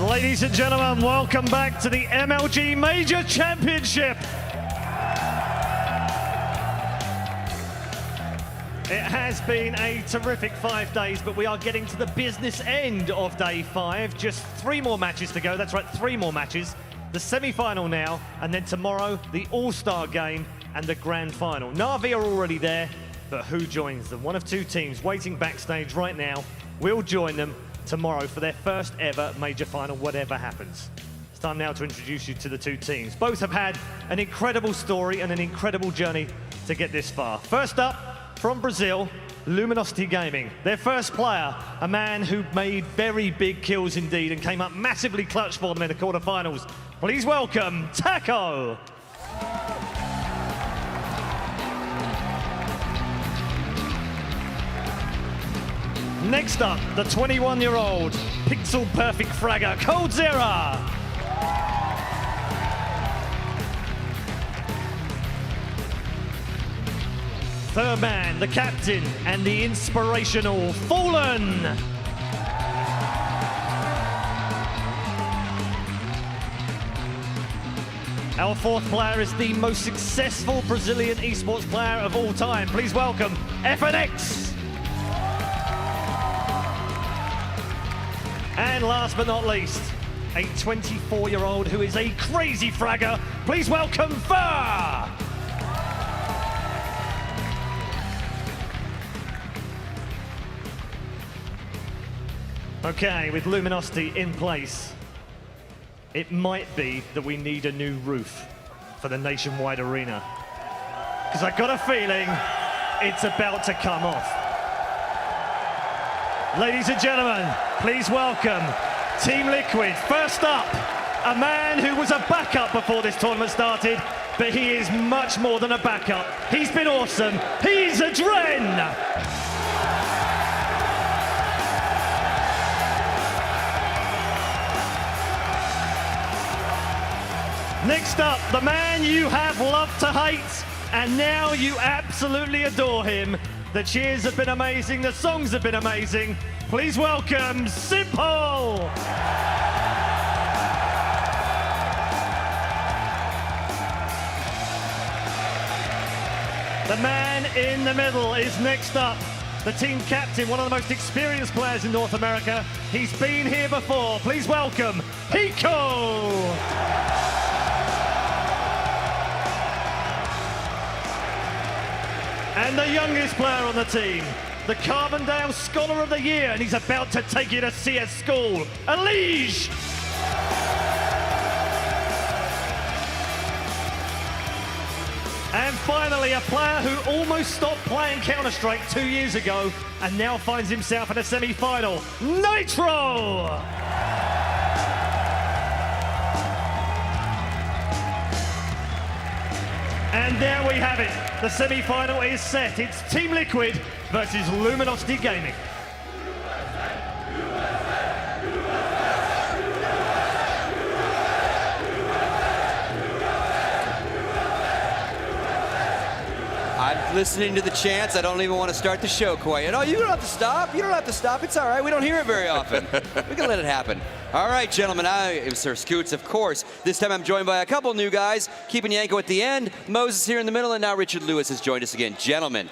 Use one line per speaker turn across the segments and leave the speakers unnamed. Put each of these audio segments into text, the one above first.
Ladies and gentlemen, welcome back to the MLG Major Championship. It has been a terrific 5 days, but we are getting to the business end of day 5. Just 3 more matches to go. That's right, 3 more matches. The semi-final now, and then tomorrow, the All-Star game and the Grand Final. Na'Vi are already there, but who joins them? One of 2 teams waiting backstage right now will join them tomorrow for their first ever major final, whatever happens. It's time now to introduce you to the 2 teams. Both have had an incredible story and an incredible journey to get this far. First up, from Brazil, Luminosity Gaming. Their first player, a man who made very big kills indeed and came up massively clutch for them in the quarterfinals. Please welcome Taco. Next up, the 21-year-old pixel-perfect fragger, Coldzera. Third man, the captain, and the inspirational Fallen. Our 4th player is the most successful Brazilian esports player of all time. Please welcome FNX. And last but not least, a 24-year-old who is a crazy fragger. Please welcome Fur. Okay, with Luminosity in place, it might be that we need a new roof for the nationwide arena. Because I got a feeling it's about to come off. Ladies and gentlemen, please welcome Team Liquid. First up, a man who was a backup before this tournament started, but he is much more than a backup. He's been awesome. He's a Dren. Next up, the man you have loved to hate, and now you absolutely adore him. The cheers have been amazing, the songs have been amazing. Please welcome Simple! The man in the middle is next up. The team captain, one of the most experienced players in North America. He's been here before. Please welcome Hiko! And the youngest player on the team, the Carbondale Scholar of the Year, and he's about to take you to CS school, Elige! And finally, a player who almost stopped playing Counter-Strike 2 years ago and now finds himself in a semi-final, Nitro! And there we have it. The semi-final is set. It's Team Liquid versus Luminosity Gaming.
I'm listening to the chants. I don't even want to start the show quite. Oh, you don't have to stop. You don't have to stop. It's all right. We don't hear it very often. We can let it happen. All right, gentlemen. I am Sir Scoots, of course. This time I'm joined by a couple new guys. Keeping Yanko at the end. Moses here in the middle. And now Richard Lewis has joined us again. Gentlemen.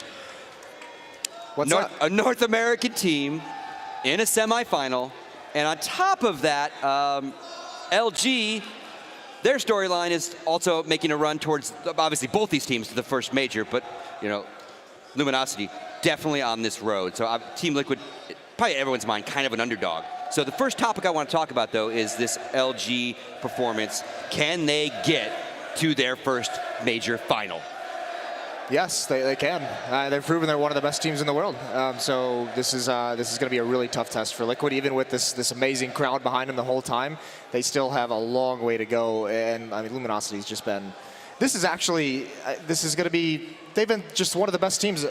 What's up?
A North American team in a semifinal. And on top of that, LG, their storyline is also making a run towards, obviously, both these teams to the first major. But, you know, Luminosity definitely on this road. So Team Liquid, probably everyone's mind, kind of an underdog. So the first topic I want to talk about, though, is this LG performance. Can they get to their first major final?
Yes, they can. They've proven they're one of the best teams in the world. So this is going to be a really tough test for Liquid. Even with this amazing crowd behind them the whole time, they still have a long way to go. And I mean, Luminosity's just been. This is actually. This is going to be. They've been just one of the best teams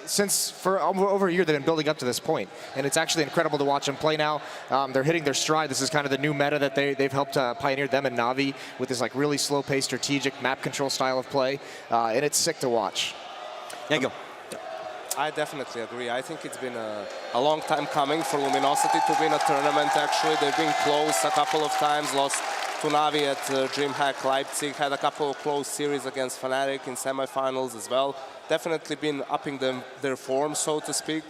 since for over a year. They've been building up to this point, and it's actually incredible to watch them play now. They're hitting their stride. This is kind of the new meta that they've helped pioneer, them and Na'Vi, with this like really slow-paced, strategic map control style of play, and it's sick to watch.
Yeah, go.
I definitely agree. I think it's been a long time coming for Luminosity to win a tournament, actually. They've been close a couple of times, lost to Navi at DreamHack Leipzig, had a couple of close series against Fnatic in semifinals as well. Definitely been upping their form, so to speak.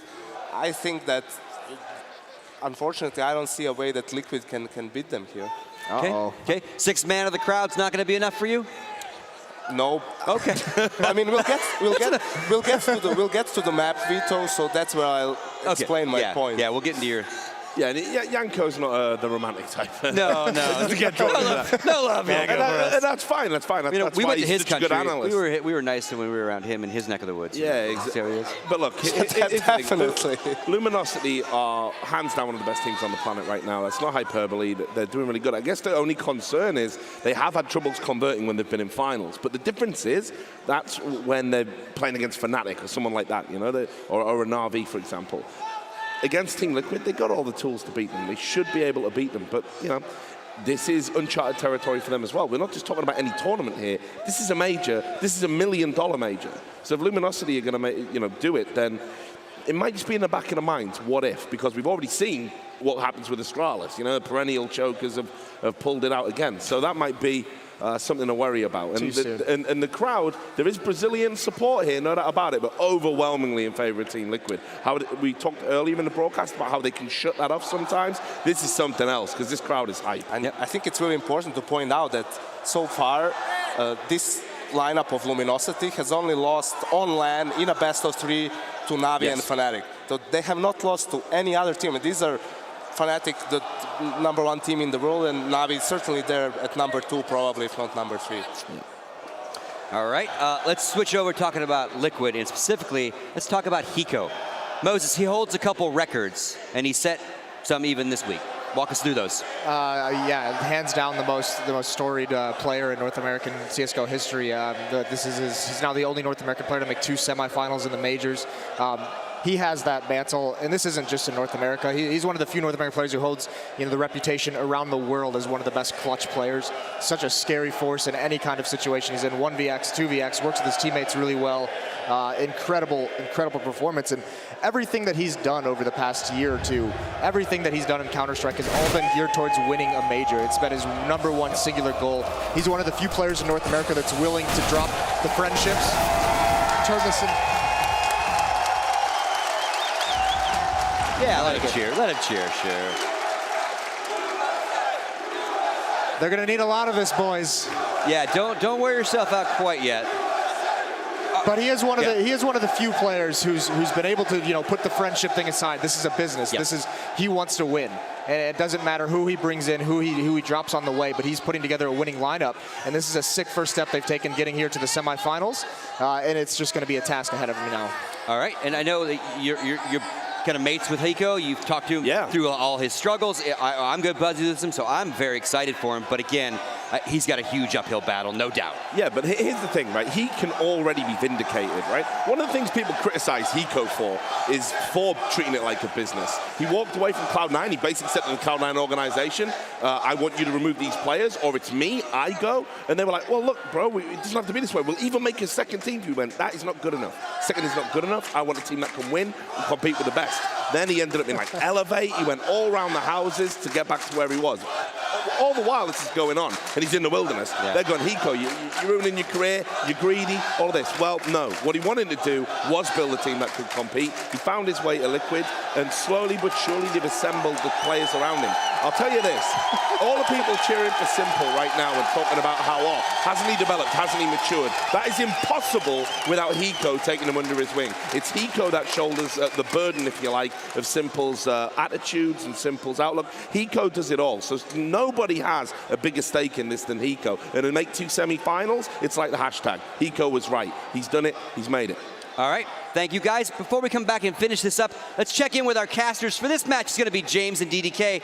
I think that, unfortunately, I don't see a way that Liquid can beat them here.
Okay. 6 man of the crowd's not going to be enough for you?
No. Okay. I mean, we'll get to the map, Vito. So that's where I'll explain my point.
Yeah, we'll get into your.
Yeah, Janko's not the romantic type.
No.
To get drawn into that.
No love.
And that's fine. That's
We went to his country.
A good analyst.
We were nice when we were around him in his neck of the woods.
Yeah, exactly. But look,
definitely.
Luminosity are hands down one of the best teams on the planet right now. That's not hyperbole. They're doing really good. I guess the only concern is they have had troubles converting when they've been in finals. But the difference is that's when they're playing against Fnatic or someone like that, you know, or a Na'Vi, for example. Against Team Liquid, they got all the tools to beat them. They should be able to beat them. But, you know, this is uncharted territory for them as well. We're not just talking about any tournament here. This is a major. This is $1 million major. So if Luminosity are going to, do it, then it might just be in the back of the minds, what if? Because we've already seen what happens with Astralis. You know, the perennial chokers have pulled it out again. So that might be something to worry about. And the crowd, there is Brazilian support here, no doubt about it, but overwhelmingly in favor of Team Liquid. We talked earlier in the broadcast about how they can shut that off sometimes. This is something else, because this crowd is hype.
And I think it's really important to point out that so far, this lineup of Luminosity has only lost on LAN in a best-of-3 to Navi and Fnatic. So they have not lost to any other team. And these are Fnatic, the #1 team in the world, and Navi certainly there at #2, probably, if not #3.
All right, let's switch over talking about Liquid, and specifically, let's talk about Hiko. Moses, he holds a couple records, and he set some even this week. Walk us through those.
Yeah, hands down the most storied player in North American CSGO history. He's now the only North American player to make 2 semifinals in the majors. He has that mantle, and this isn't just in North America. He's one of the few North American players who holds, the reputation around the world as one of the best clutch players. Such a scary force in any kind of situation. He's in 1vx, 2vx, works with his teammates really well. Incredible performance, and everything that he's done over the past year or two, everything that he's done in Counter-Strike has all been geared towards winning a major. It's been his #1 singular goal. He's one of the few players in North America that's willing to drop the friendships. Turn this in.
Yeah, let him cheer. Let him cheer, sure.
They're going to need a lot of this, boys.
Yeah, don't wear yourself out quite yet.
But he is one of the few players who's been able to put the friendship thing aside. This is a business. He wants to win, and it doesn't matter who he brings in, who he drops on the way. But he's putting together a winning lineup, and this is a sick first step they've taken getting here to the semifinals, and it's just going to be a task ahead of him now.
All right, and I know that you're kind of mates with Hiko. You've talked to him through all his struggles. I'm good buddies with him, so I'm very excited for him. But again, he's got a huge uphill battle, no doubt.
Yeah, but here's the thing, right? He can already be vindicated, right? One of the things people criticize Hiko for is for treating it like a business. He walked away from Cloud9. He basically said to the Cloud9 organization, I want you to remove these players, or it's me, I go. And they were like, well, look, bro, it doesn't have to be this way. We'll even make a second team. He went, that is not good enough. Second is not good enough. I want a team that can win and compete with the best. Then he ended up in like Elevate. He went all around the houses to get back to where he was. All the while this is going on, and he's in the wilderness. They're going, Hiko, you're ruining your career, you're greedy, all this. Well, no. What he wanted to do was build a team that could compete. He found his way to Liquid, and slowly but surely they've assembled the players around him. I'll tell you this, all the people cheering for Simple right now and talking about how, hasn't he developed, hasn't he matured? That is impossible without Hiko taking him under his wing. It's Hiko that shoulders the burden, if you like, of Simple's attitudes and Simple's outlook. Hiko does it all, so nobody has a bigger stake in this than Hiko. And to make 2 semifinals, it's like the hashtag. Hiko was right. He's done it, he's made it.
All right, thank you guys. Before we come back and finish this up, let's check in with our casters. For this match, it's gonna be James and DDK.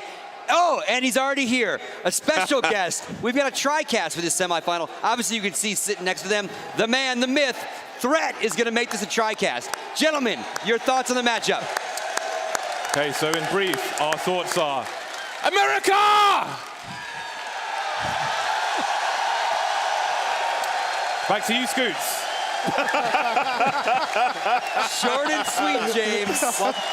Oh, and he's already here, a special guest. We've got a tri-cast for this semifinal. Obviously, you can see sitting next to them, the man, the myth, Threat is gonna make this a tri-cast. Gentlemen, your thoughts on the matchup?
Okay, so in brief, our thoughts are, America! Back to you, Scoots.
Short and sweet, James.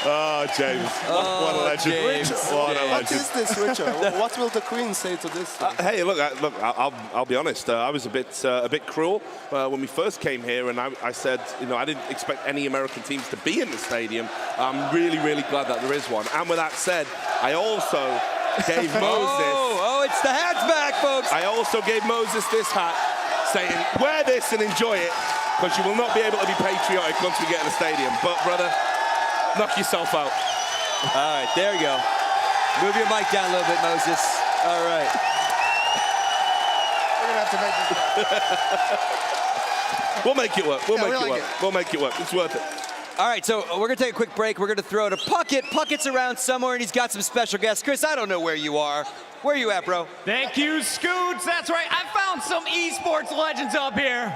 Oh, James. What a legend.
James.
What a
What
legend.
is this, Richard? What will the Queen say to this?
Hey, look, I'll be honest. I was a bit cruel when we first came here, and I said, you know, I didn't expect any American teams to be in the stadium. I'm really, really glad that there is one. And with that said, I also gave Moses.
Oh, it's the hats back, folks.
I also gave Moses this hat, saying, wear this and enjoy it, because you will not be able to be patriotic once we get in the stadium. But, brother, knock yourself out.
All right, there you go. Move your mic down a little bit, Moses. All right.
We're gonna have to make this.
We'll make it work. We'll make it
like
work. We'll make it work. It's worth it.
All right, so we're going to take a quick break. We're going to throw to Puckett. Puckett's around somewhere, and he's got some special guests. Chris, I don't know where you are. Where are you at, bro?
Thank you, Scoots. That's right. I found some esports legends up here.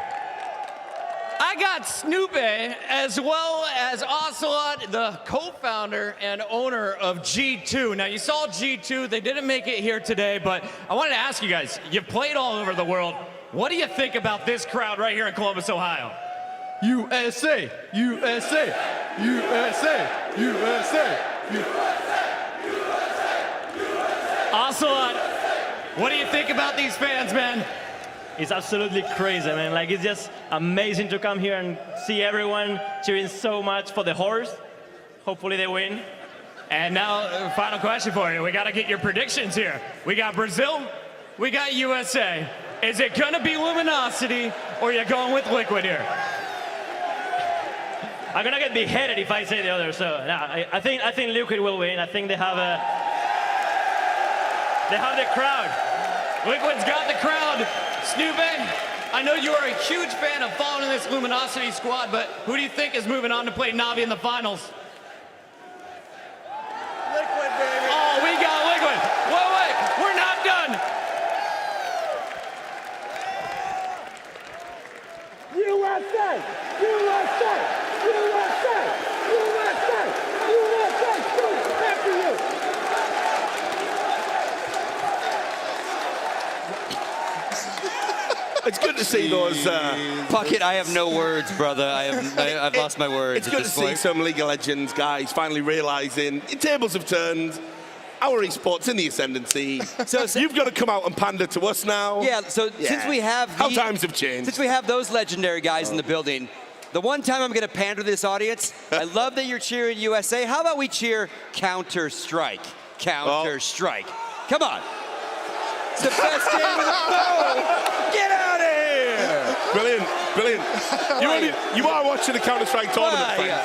I got Snoopy, as well as Ocelot, the co-founder and owner of G2. Now, you saw G2. They didn't make it here today, but I wanted to ask you guys, you've played all over the world. What do you think about this crowd right here in Columbus, Ohio? USA, USA, USA, USA, Ocelot, what do you think about these fans, man?
It's absolutely crazy, man. Like, it's just amazing to come here and see everyone cheering so much for the horse. Hopefully they win.
And now, final question for you. We got to get your predictions here. We got Brazil, we got USA. Is it going to be Luminosity, or are you going with Liquid here?
I'm gonna get beheaded if I say the other. So no, I think Liquid will win. I think they have the crowd.
Liquid's got the crowd. Snoopy, I know you are a huge fan of following this Luminosity squad, but who do you think is moving on to play Navi in the finals?
Liquid, baby.
Oh, we got Liquid. Wait, we're not done.
USA! USA! USA! USA! USA! After you!
It's good to see those.
Puckett, I have no words, brother. I've lost my words
It's
at
good to
this
see
point.
some League of Legends guys finally realizing tables have turned. Our esports in the ascendancy. So you've got to come out and pander to us now.
Yeah, so since we have
how times have changed.
Since we have those legendary guys in the building, the one time I'm going to pander to this audience, I love that you're cheering USA. How about we cheer Counter-Strike? Counter-Strike. Come on. It's the best game of the world. Get out of here.
Brilliant, brilliant. You are watching the Counter-Strike tournament, friend.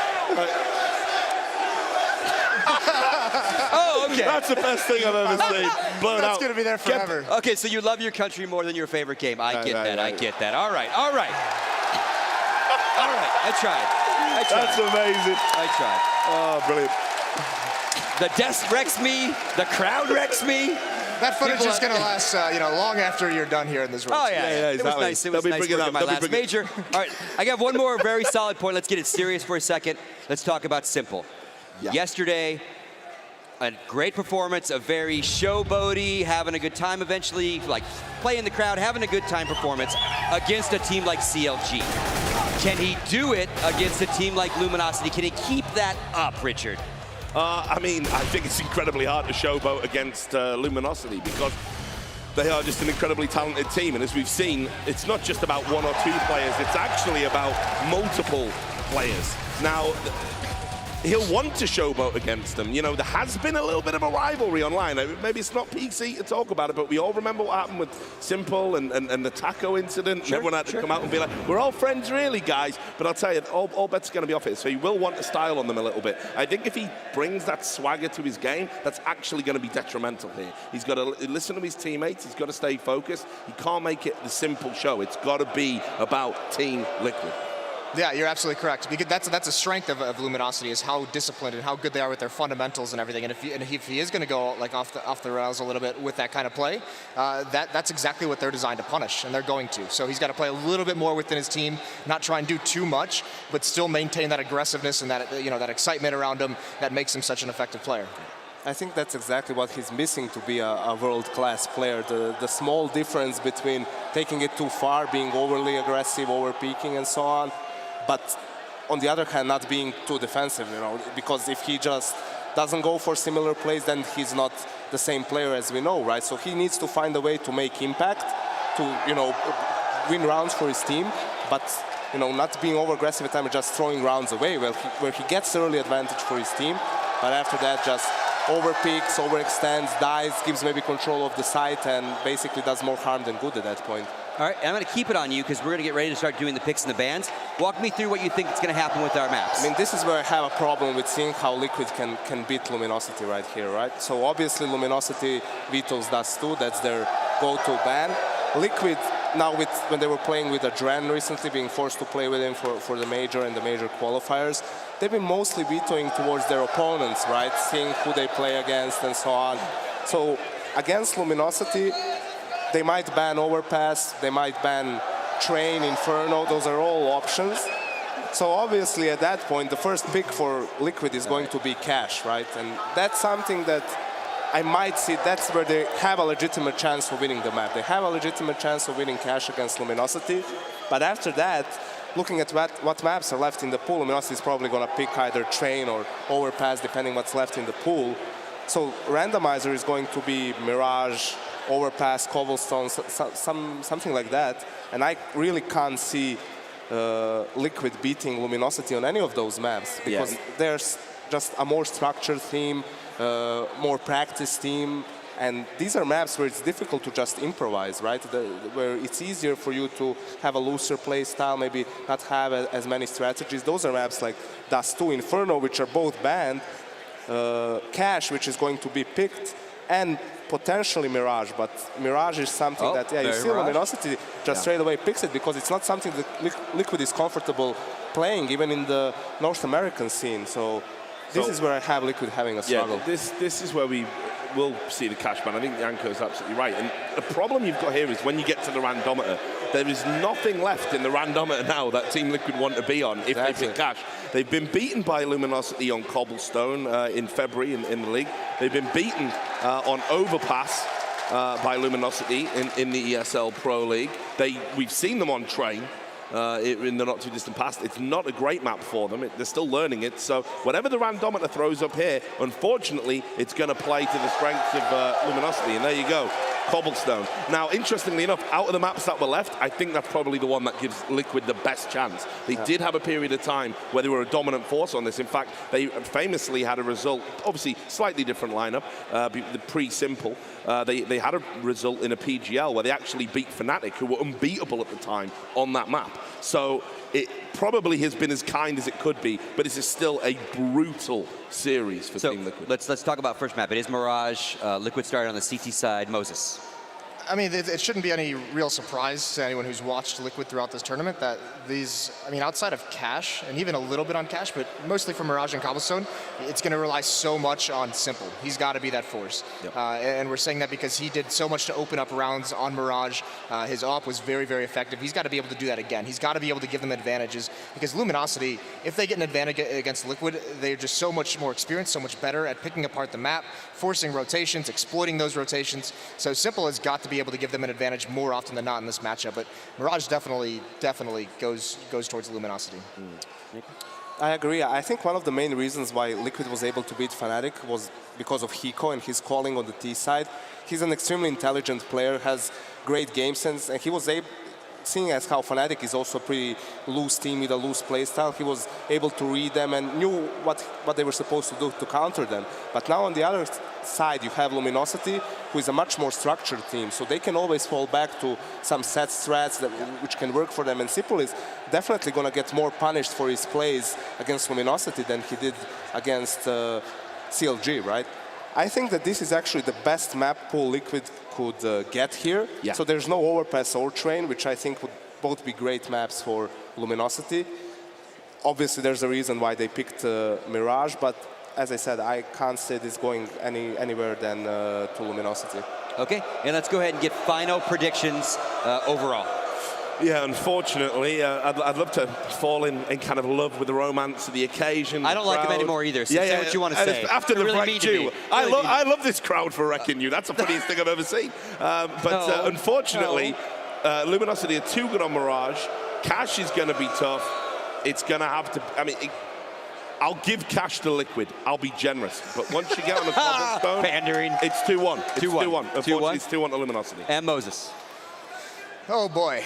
Oh, okay.
That's the best thing I've ever seen. Blown out.
That's gonna be there forever.
Okay, so you love your country more than your favorite game. I get that. I get that. All right. All right. All right. I tried.
That's amazing.
I tried.
Oh, brilliant.
The desk wrecks me. The crowd wrecks me.
That footage is going to last, long after you're done here in this room.
Oh, yeah. It was
exactly.
nice. It was
They'll be
nice
bringing
working
up-
my
they'll be
last
bringing-
major. All right, I got one more very solid point. Let's get it serious for a second. Let's talk about Simple.
Yeah.
Yesterday, a great performance, a very showboaty, having a good time eventually, like playing the crowd, having a good time performance against a team like CLG. Can he do it against a team like Luminosity? Can he keep that up, Richard?
I mean, I think it's incredibly hard to showboat against Luminosity because they are just an incredibly talented team. And as we've seen, it's not just about one or two players. It's actually about multiple players. Now, he'll want to showboat against them. You know, there has been a little bit of a rivalry online. Maybe it's not PC to talk about it, but we all remember what happened with Simple and the Taco incident.
Sure,
Everyone had to come out and be like, we're all friends really, guys. But I'll tell you, all bets are going to be off it. So he will want to style on them a little bit. I think if he brings that swagger to his game, that's actually going to be detrimental here. He's got to listen to his teammates. He's got to stay focused. He can't make it the Simple show. It's got to be about Team Liquid.
Yeah, you're absolutely correct. Because that's a strength of Luminosity, is how disciplined and how good they are with their fundamentals and everything. And if he is going to go like off the rails a little bit with that kind of play, that's exactly what they're designed to punish, and they're going to. So he's got to play a little bit more within his team, not try and do too much, but still maintain that aggressiveness and that that excitement around him that makes him such an effective player.
I think that's exactly what he's missing to be a world-class player. The small difference between taking it too far, being overly aggressive, over-peaking and so on, but on the other hand, not being too defensive, you know, because if he just doesn't go for similar plays, then he's not the same player as we know, right? So he needs to find a way to make impact, to, you know, win rounds for his team, but, you know, not being over-aggressive at times, just throwing rounds away, where he gets early advantage for his team, but after that, just over-peaks, overextends, dies, gives maybe control of the site, and basically does more harm than good at that point.
All right, I'm going to keep it on you because we're going to get ready to start doing the picks and the bans. Walk me through what you think is going to happen with our maps.
I mean, this is where I have a problem with seeing how Liquid can beat Luminosity right here, right? So obviously Luminosity vetoes Dust 2, that's their go-to ban. Liquid, now when they were playing with Adren recently, being forced to play with him for the major and the major qualifiers, they've been mostly vetoing towards their opponents, right? Seeing who they play against and so on. So against Luminosity, they might ban Overpass, they might ban Train, Inferno, those are all options. So obviously at that point, the first pick for Liquid is going to be Cash, right? And that's something that I might see, that's where they have a legitimate chance of winning the map. They have a legitimate chance of winning Cash against Luminosity, but after that, looking at what maps are left in the pool, Luminosity is probably going to pick either Train or Overpass, depending what's left in the pool. So randomizer is going to be Mirage, Overpass, Cobblestone, something like that. And I really can't see Liquid beating Luminosity on any of those maps because there's just a more structured team, more practice team. And these are maps where it's difficult to just improvise, right? Where it's easier for you to have a looser play style, maybe not have as many strategies. Those are maps like Dust 2, Inferno, which are both banned, Cash, which is going to be picked, and potentially Mirage, but Mirage is something that, you see Luminosity just straight away picks it because it's not something that Liquid is comfortable playing, even in the North American scene. So this is where I have Liquid having a struggle.
Yeah, this is where we will see the Cash ban. I think Janko is absolutely right. And the problem you've got here is when you get to the randometer, there is nothing left in the randometer now that Team Liquid want to be on if they pick Cash. They've been beaten by Luminosity on Cobblestone in February in the league. They've been beaten on Overpass by Luminosity in the ESL Pro League. We've seen them on Train in the not too distant past. It's not a great map for them. They're still learning it. So whatever the randometer throws up here, unfortunately, it's going to play to the strengths of Luminosity. And there you go. Cobblestone. Now, interestingly enough, out of the maps that were left, I think that's probably the one that gives Liquid the best chance. They did have a period of time where they were a dominant force on this. In fact, they famously had a result, obviously slightly different lineup, the pre-simple. They had a result in a PGL where they actually beat Fnatic, who were unbeatable at the time on that map. So it probably has been as kind as it could be, but this is still a brutal series for Team Liquid.
Let's talk about first map. It is Mirage. Liquid started on the CT side. Moses.
I mean, it shouldn't be any real surprise to anyone who's watched Liquid throughout this tournament that these, I mean, outside of Cash, and even a little bit on Cash, but mostly for Mirage and Cobblestone, it's going to rely so much on Simple. He's got to be that force. Yep. And we're saying that because he did so much to open up rounds on Mirage. His AWP was very, very effective. He's got to be able to do that again. He's got to be able to give them advantages because Luminosity, if they get an advantage against Liquid, they're just so much more experienced, so much better at picking apart the map, forcing rotations, exploiting those rotations. So Simple has got to be able to give them an advantage more often than not in this matchup, but Mirage definitely goes towards Luminosity.
I agree. I think one of the main reasons why Liquid was able to beat Fnatic was because of Hiko and his calling on the T side. He's an extremely intelligent player, has great game sense, and he was able, seeing as how Fnatic is also a pretty loose team with a loose play style, he was able to read them and knew what they were supposed to do to counter them. But now on the other side, you have Luminosity, who is a much more structured team, so they can always fall back to some set strats which can work for them. And Simple is definitely going to get more punished for his plays against Luminosity than he did against CLG, right? I think that this is actually the best map pool Liquid could get here. Yeah. So there's no Overpass or Train, which I think would both be great maps for Luminosity. Obviously, there's a reason why they picked Mirage, but as I said, I can't see this going anywhere than to Luminosity.
Okay, and let's go ahead and get final predictions overall.
Yeah, unfortunately, I'd love to fall in kind of love with the romance of the occasion.
I don't like them anymore either, so say what you want to say.
After the
really
wreck too. I love this crowd for wrecking you. That's the funniest thing I've ever seen. Unfortunately, Luminosity are too good on Mirage. Cash is going to be tough. It's going to have to, I'll give Cash to Liquid. I'll be generous. But once you get on the cobblestone,
pandering.
It's 2-1. It's 2-1. Unfortunately, it's 2-1 to Luminosity.
And Moses.
Oh boy.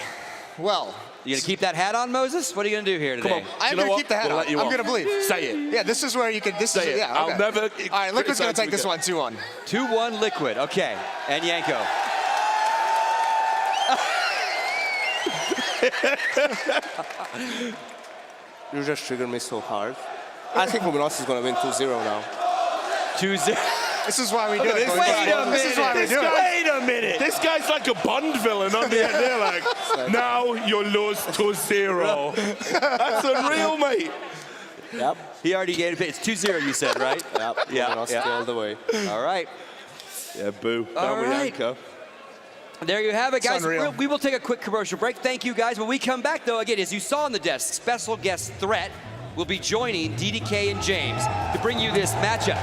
Well.
You gonna keep that hat on, Moses? What are you gonna do here today?
Come on. I'm gonna keep the hat on. I'm gonna believe.
Say it.
Yeah, this is where you can. This is it. Yeah. Okay.
I'll never.
All right, Liquid's gonna take this one 2-1.
2-1 Liquid. Okay. And Yanko.
You just triggered me so hard. I think Luminosity is gonna win 2-0 now.
2-0.
This is why we do it.
Wait a minute.
This is why we do it.
Wait a minute. This guy's like a Bond villain on the end. They're like, now you lose 2-0. That's unreal, mate.
Yep.
He already gave it. It's 2-0, you said, right?
Yep.
Yeah.
Luminosity all the way.
All right.
Yeah, boo.
All right.
Yanko.
There you have it, guys.
Unreal.
We will take a quick commercial break. Thank you, guys. When we come back, though, again, as you saw on the desk, special guest Threat will be joining DDK and James to bring you this matchup.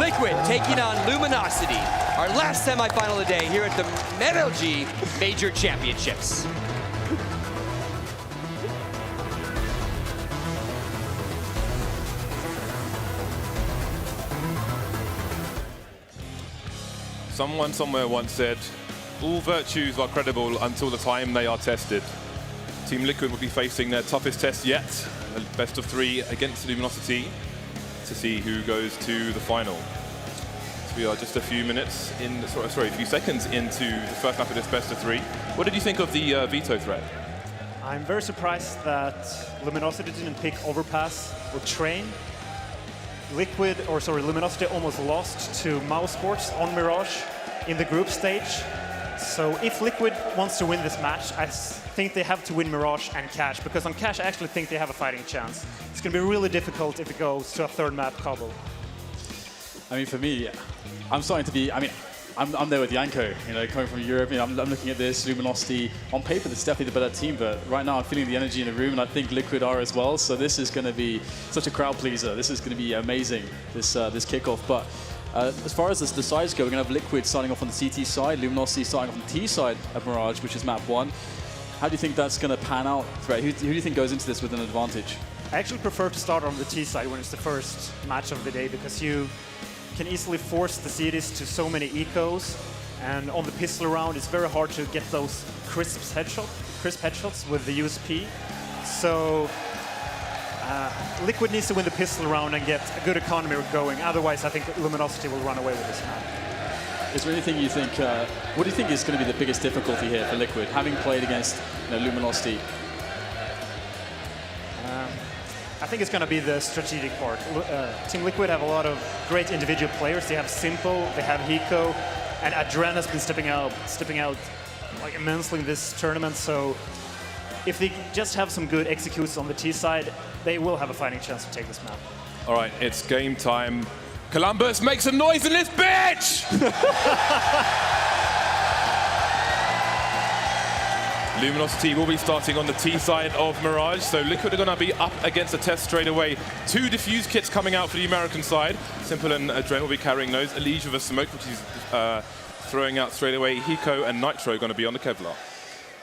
Liquid taking on Luminosity, our last semifinal of the day here at the MLG Major Championships.
Someone somewhere once said, all virtues are credible until the time they are tested. Team Liquid will be facing their toughest test yet, a best of 3 against Luminosity, to see who goes to the final. So we are just a few minutes in, a few seconds into the first lap of this best of 3. What did you think of the veto threat?
I'm very surprised that Luminosity didn't pick Overpass or Train. Luminosity almost lost to Mouse Sports on Mirage in the group stage. So if Liquid wants to win this match, I think they have to win Mirage and Cash, because on Cash I actually think they have a fighting chance. It's going to be really difficult if it goes to a third map cobble.
I mean, for me, I'm starting to be, I'm there with Yanko, coming from Europe. I'm looking at this, Luminosity. On paper, it's definitely the better team, but right now I'm feeling the energy in the room, and I think Liquid are as well. So this is going to be such a crowd pleaser. This is going to be amazing, this kickoff. But as far as the sides go, we're going to have Liquid starting off on the CT side, Luminosity starting off on the T side of Mirage, which is map 1. How do you think that's going to pan out, Threat? Who do you think goes into this with an advantage?
I actually prefer to start on the T side when it's the first match of the day, because you can easily force the cities to so many ecos, and on the pistol round it's very hard to get those crisp headshots with the USP. So Liquid needs to win the pistol round and get a good economy going. Otherwise, I think Luminosity will run away with this map.
Is there anything you think? What do you think is going to be the biggest difficulty here for Liquid, having played against Luminosity?
I think it's going to be the strategic part. Team Liquid have a lot of great individual players. They have Simple, they have Hiko, and Adren has been stepping out like immensely in this tournament. So if they just have some good executes on the T side, they will have a fighting chance to take this map.
All right, it's game time. Columbus, make some noise in this bitch! Luminosity will be starting on the T side of Mirage, so Liquid are going to be up against the test straight away. 2 diffuse kits coming out for the American side. Simple and Adren will be carrying those. Elige with a smoke, which he's throwing out straight away. Hiko and Nitro going to be on the Kevlar.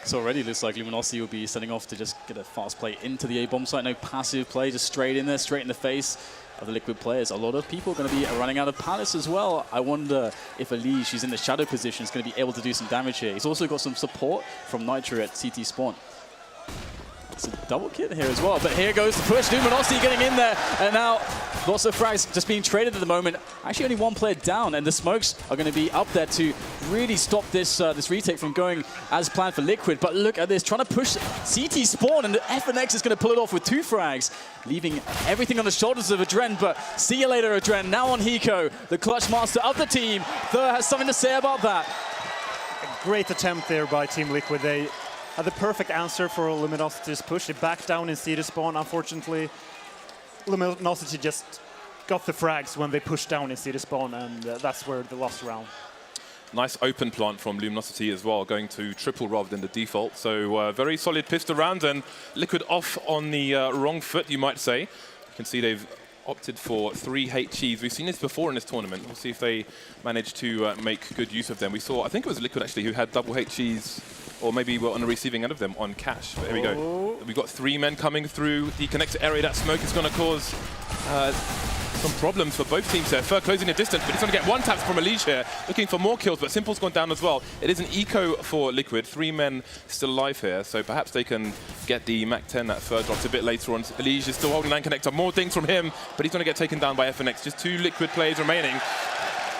So already looks like Luminosity will be setting off to just get a fast play into the A-bomb site. No passive play, just straight in there, straight in the face of the Liquid players. A lot of people are going to be running out of palace as well. I wonder if Elige, who's in the shadow position, is going to be able to do some damage here. He's also got some support from Nitro at CT spawn. It's a double kit here as well, but here goes the push. Luminosity getting in there, and now lots of frags just being traded at the moment. Actually, only 1 player down, and the smokes are going to be up there to really stop this this retake from going as planned for Liquid. But look at this, trying to push CT spawn, and the FNX is going to pull it off with 2 frags, leaving everything on the shoulders of Adren. But see you later, Adren. Now on Hiko, the clutch master of the team. Thur has something to say about that.
A great attempt there by Team Liquid. They had the perfect answer for Luminosity's push. They backed down in CT spawn. Unfortunately, Luminosity just got the frags when they pushed down in CT spawn, and that's where they lost the round.
Nice open plant from Luminosity as well, going to triple rather than the default. So very solid pistol round, and Liquid off on the wrong foot, you might say. You can see they've opted for 3 HEs. We've seen this before in this tournament. We'll see if they manage to make good use of them. We saw, I think it was Liquid actually, who had double HEs, or maybe were on the receiving end of them on Cash. But here we go. We've got 3 men coming through the connector area. That smoke is going to cause some problems for both teams there. Fur closing the distance, but he's going to get 1 tap from MLG here, looking for more kills, but Simple's gone down as well. It is an eco for Liquid. 3 men still alive here, so perhaps they can get the Mach 10. That Fur drops a bit later on. MLG is still holding 9 connector. More things from him, but he's going to get taken down by FNX. Just 2 Liquid players remaining.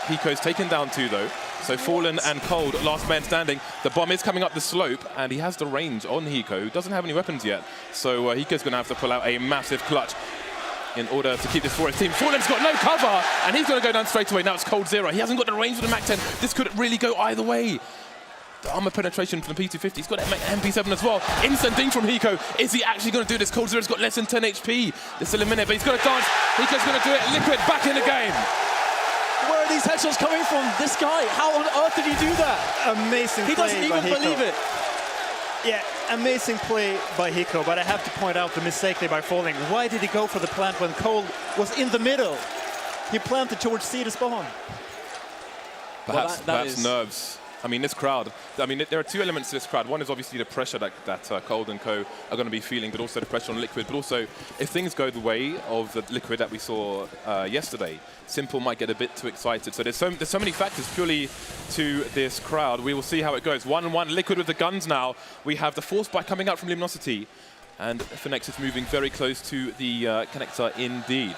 Hiko's taken down 2 though. So Fallen and Cold, last man standing. The bomb is coming up the slope, and he has the range on Hiko, who doesn't have any weapons yet. So Hiko's going to have to pull out a massive clutch in order to keep this for his team. Fallen's got no cover, and he's going to go down straight away. Now it's Cold 0. He hasn't got the range for the Mach 10. This could really go either way. The armor penetration from the P250. He's got MP7 as well. Instant ding from Hiko. Is he actually going to do this? Cold 0's got less than 10 HP. There's still a minute, but he's going to dance. Hiko's going to do it. Liquid back in the game.
Where are these headshots coming from? This guy, how on earth did he do that?
Amazing
He
play
doesn't
by
even
Hiko.
believe it.
Yeah, amazing play by Hiko, but I have to point out the mistake there by Falling. Why did he go for the plant when Cole was in the middle? He planted towards C to spawn.
Perhaps nerves. I mean, this crowd, I mean, there are 2 elements to this crowd. One is obviously the pressure that Cold and Co are going to be feeling, but also the pressure on Liquid. But also, if things go the way of the Liquid that we saw yesterday, Simple might get a bit too excited. So there's so many factors purely to this crowd. We will see how it goes. 1-1, Liquid with the guns now. We have the force bite coming out from Luminosity. And FNX is moving very close to the connector indeed.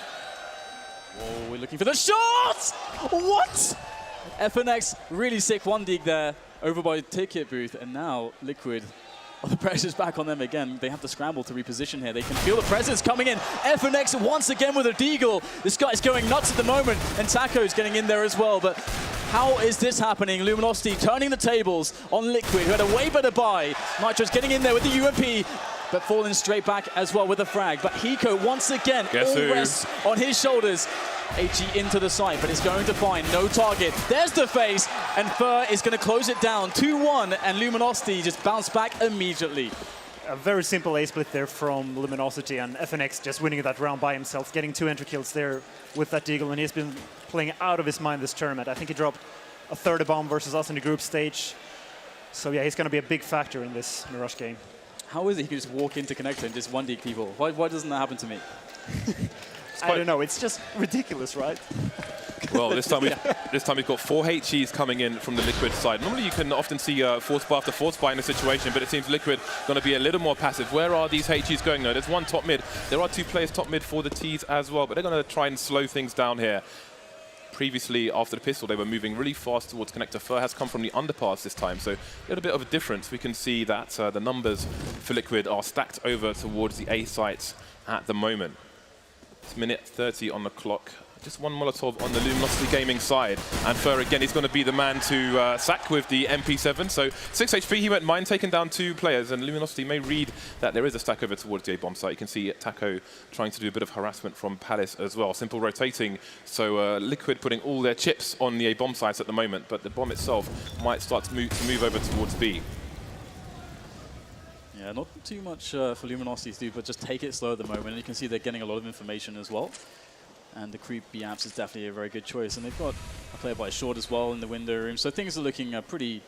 Oh, we're looking for the shot! What? FNX really sick 1 dig there over by ticket booth, and now Liquid, the pressure's back on them again. They have to scramble to reposition here. They can feel the presence coming in. FNX once again with a deagle. This guy's going nuts at the moment, and Taco's getting in there as well. But how is this happening? Luminosity turning the tables on Liquid, who had a way better buy. Nitro's getting in there with the UMP, but falling straight back as well with the frag. But Hiko once again, all rests on his shoulders. HE into the site, but it's going to find no target. There's the face, and Fur is going to close it down 2-1, and Luminosity just bounced back immediately.
A very simple A-split there from Luminosity, and FNX just winning that round by himself, getting 2 entry kills there with that deagle, and he's been playing out of his mind this tournament. I think he dropped a 3rd bomb versus us in the group stage. So yeah, he's going to be a big factor in this Mirage game.
How is it he can just walk into connector and just 1-dig people? Why doesn't that happen to me?
I don't know, it's just ridiculous, right?
Well, this time we've got 4 HEs coming in from the Liquid side. Normally you can often see force buy after force buy in a situation, but it seems Liquid going to be a little more passive. Where are these HEs going though? There's 1 top mid. There are 2 players top mid for the Ts as well, but they're going to try and slow things down here. Previously, after the pistol, they were moving really fast towards connector. Fur has come from the underpass this time, so a little bit of a difference. We can see that the numbers for Liquid are stacked over towards the A sites at the moment. It's minute 30 on the clock. Just 1 Molotov on the Luminosity Gaming side. And Fur, again, he's going to be the man to sack with the MP7. So 6 HP, he won't mind taking down 2 players. And Luminosity may read that there is a stack over towards the A-bomb site. You can see Taco trying to do a bit of harassment from Palace as well. Simple rotating. So Liquid putting all their chips on the A-bomb sites at the moment. But the bomb itself might start to move over towards B.
Yeah, not too much for Luminosity to do, but just take it slow at the moment. And you can see they're getting a lot of information as well. And the creep B apps is definitely a very good choice. And they've got a player by short as well in the window room. So things are looking pretty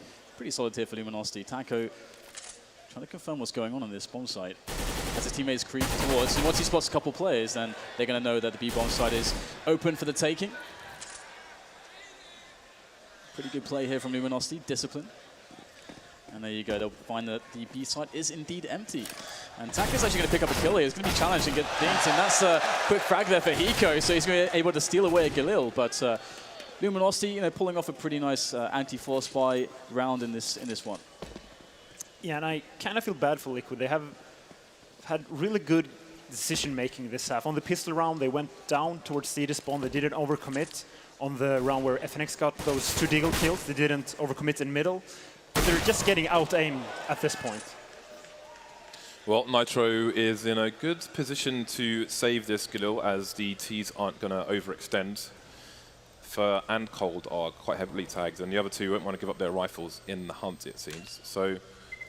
solid here for Luminosity. Taco trying to confirm what's going on this bomb site. As his teammates creep towards, and once he spots a couple players, then they're going to know that the B bomb site is open for the taking. Pretty good play here from Luminosity, discipline. And there you go, they'll find that the B site is indeed empty. And Taco's actually going to pick up a kill here. It's going to be challenged and get dinged, and that's a quick frag there for Hiko, so he's going to be able to steal away a Galil. But Luminosity, pulling off a pretty nice anti-force buy round in this one.
Yeah, and I kind of feel bad for Liquid. They have had really good decision-making this half. On the pistol round, they went down towards C to spawn. They didn't overcommit. On the round where FNX got those 2 deagle kills, they didn't overcommit in middle. But they're just getting out-aimed at this point.
Well, Nitro is in a good position to save this Galil, as the Ts aren't going to overextend. Fur and Cold are quite heavily tagged, and the other two won't want to give up their rifles in the hunt, it seems. So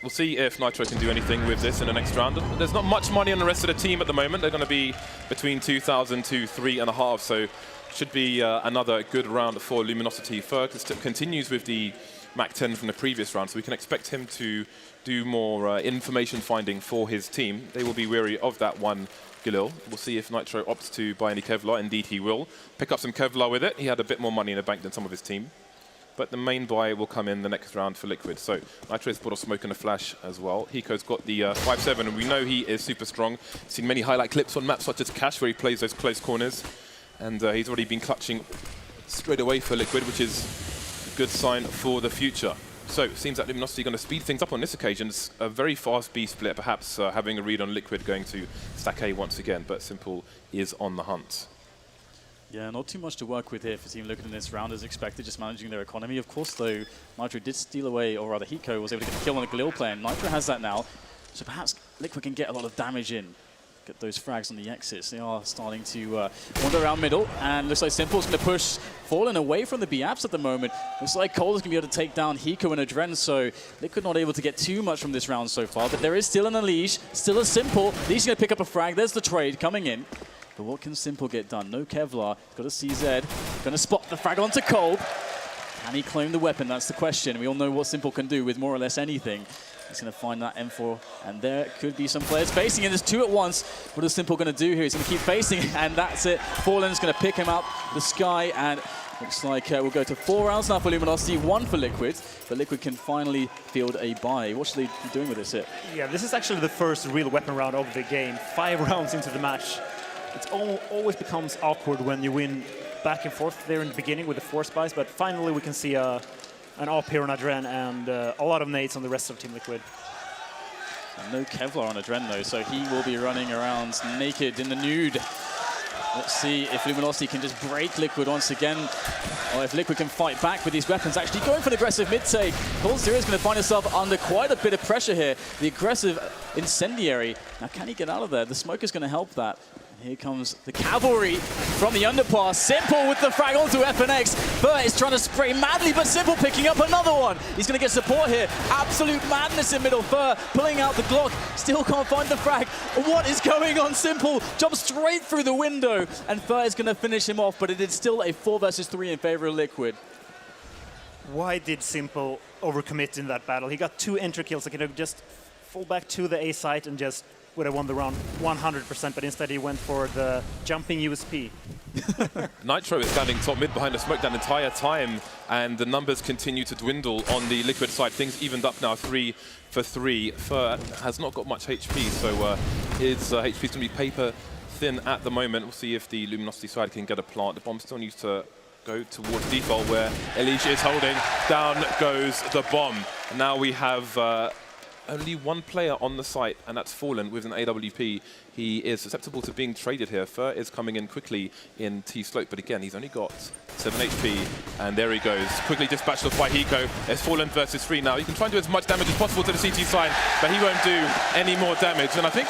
we'll see if Nitro can do anything with this in the next round. There's not much money on the rest of the team at the moment. They're going to be between 2,000 to 3.5, so should be another good round for Luminosity. Fur continues with the Mac 10 from the previous round, so we can expect him to do more information finding for his team. They will be wary of that one Galil. We'll see if Nitro opts to buy any Kevlar. Indeed, he will. Pick up some Kevlar with it. He had a bit more money in the bank than some of his team. But the main buy will come in the next round for Liquid. So Nitro's bought a Smoke and a Flash as well. Hiko's got the 5-7, and we know he is super strong. Seen many highlight clips on maps such as Cash, where he plays those close corners. And he's already been clutching straight away for Liquid, which is a good sign for the future. So it seems that Luminosity are going to speed things up on this occasion. It's a very fast B split, perhaps having a read on Liquid going to stack A once again, but Simple is on the hunt.
Yeah, not too much to work with here for Team Liquid in this round as expected, just managing their economy. Of course, though, Nitro did steal away, or rather Hiko was able to get a kill on the Galil player. Nitro has that now, so perhaps Liquid can get a lot of damage in. Get those frags on the exits. They are starting to wander around middle, and looks like Simple's going to push Fallen away from the B-Apps at the moment. Looks like Cole is going to be able to take down Hiko and Adren, so Liquid not able to get too much from this round so far, but there is still an Unleash, still a Simple. He's going to pick up a frag. There's the trade coming in. But what can Simple get done? No Kevlar. Got a CZ. Going to spot the frag onto Cold. Can he claim the weapon? That's the question. We all know what Simple can do with more or less anything. He's going to find that M4, and there could be some players facing it. There's two at once. What is Simple going to do here? He's going to keep facing, and that's it. Fallen's going to pick him up the sky, and looks like we'll go to 4 rounds now for Luminosity, 1 for Liquid, but Liquid can finally field a buy. What should they be doing with this hit?
Yeah, this is actually the first real weapon round of the game. 5 rounds into the match. It always becomes awkward when you win back and forth there in the beginning with the 4 spies, but finally we can see an op here on Adren and a lot of nades on the rest of Team Liquid.
And no Kevlar on Adren though, so he will be running around naked in the nude. Let's see if Luminosity can just break Liquid once again, or if Liquid can fight back with these weapons. Actually going for an aggressive mid-take. Cold Zero is going to find himself under quite a bit of pressure here. The aggressive Incendiary. Now can he get out of there? The smoke is going to help that. Here comes the cavalry from the underpass. Simple with the frag onto FNX. Fur is trying to spray madly, but Simple picking up another one. He's going to get support here. Absolute madness in middle. Fur pulling out the Glock. Still can't find the frag. What is going on? Simple jumps straight through the window, and Fur is going to finish him off, but it is still a 4 versus 3 in favor of Liquid.
Why did Simple overcommit in that battle? He got 2 entry kills. He could have just fall back to the A site and just would have won the round 100%, but instead he went for the jumping USP.
Nitro is standing top mid behind the smoke that entire time, and the numbers continue to dwindle on the Liquid side. Things evened up now 3 for 3. Fur has not got much HP, so his HP is going to be paper thin at the moment. We'll see if the Luminosity side can get a plant. The bomb still needs to go towards default where Elige is holding. Down goes the bomb. And now we have only 1 player on the site, and that's Fallen with an AWP. He is susceptible to being traded here. Fur is coming in quickly in T-Slope, but again, he's only got 7 HP, and there he goes. Quickly dispatched off by Hiko. It's Fallen versus 3 now. He can try and do as much damage as possible to the CT side, but he won't do any more damage. And I think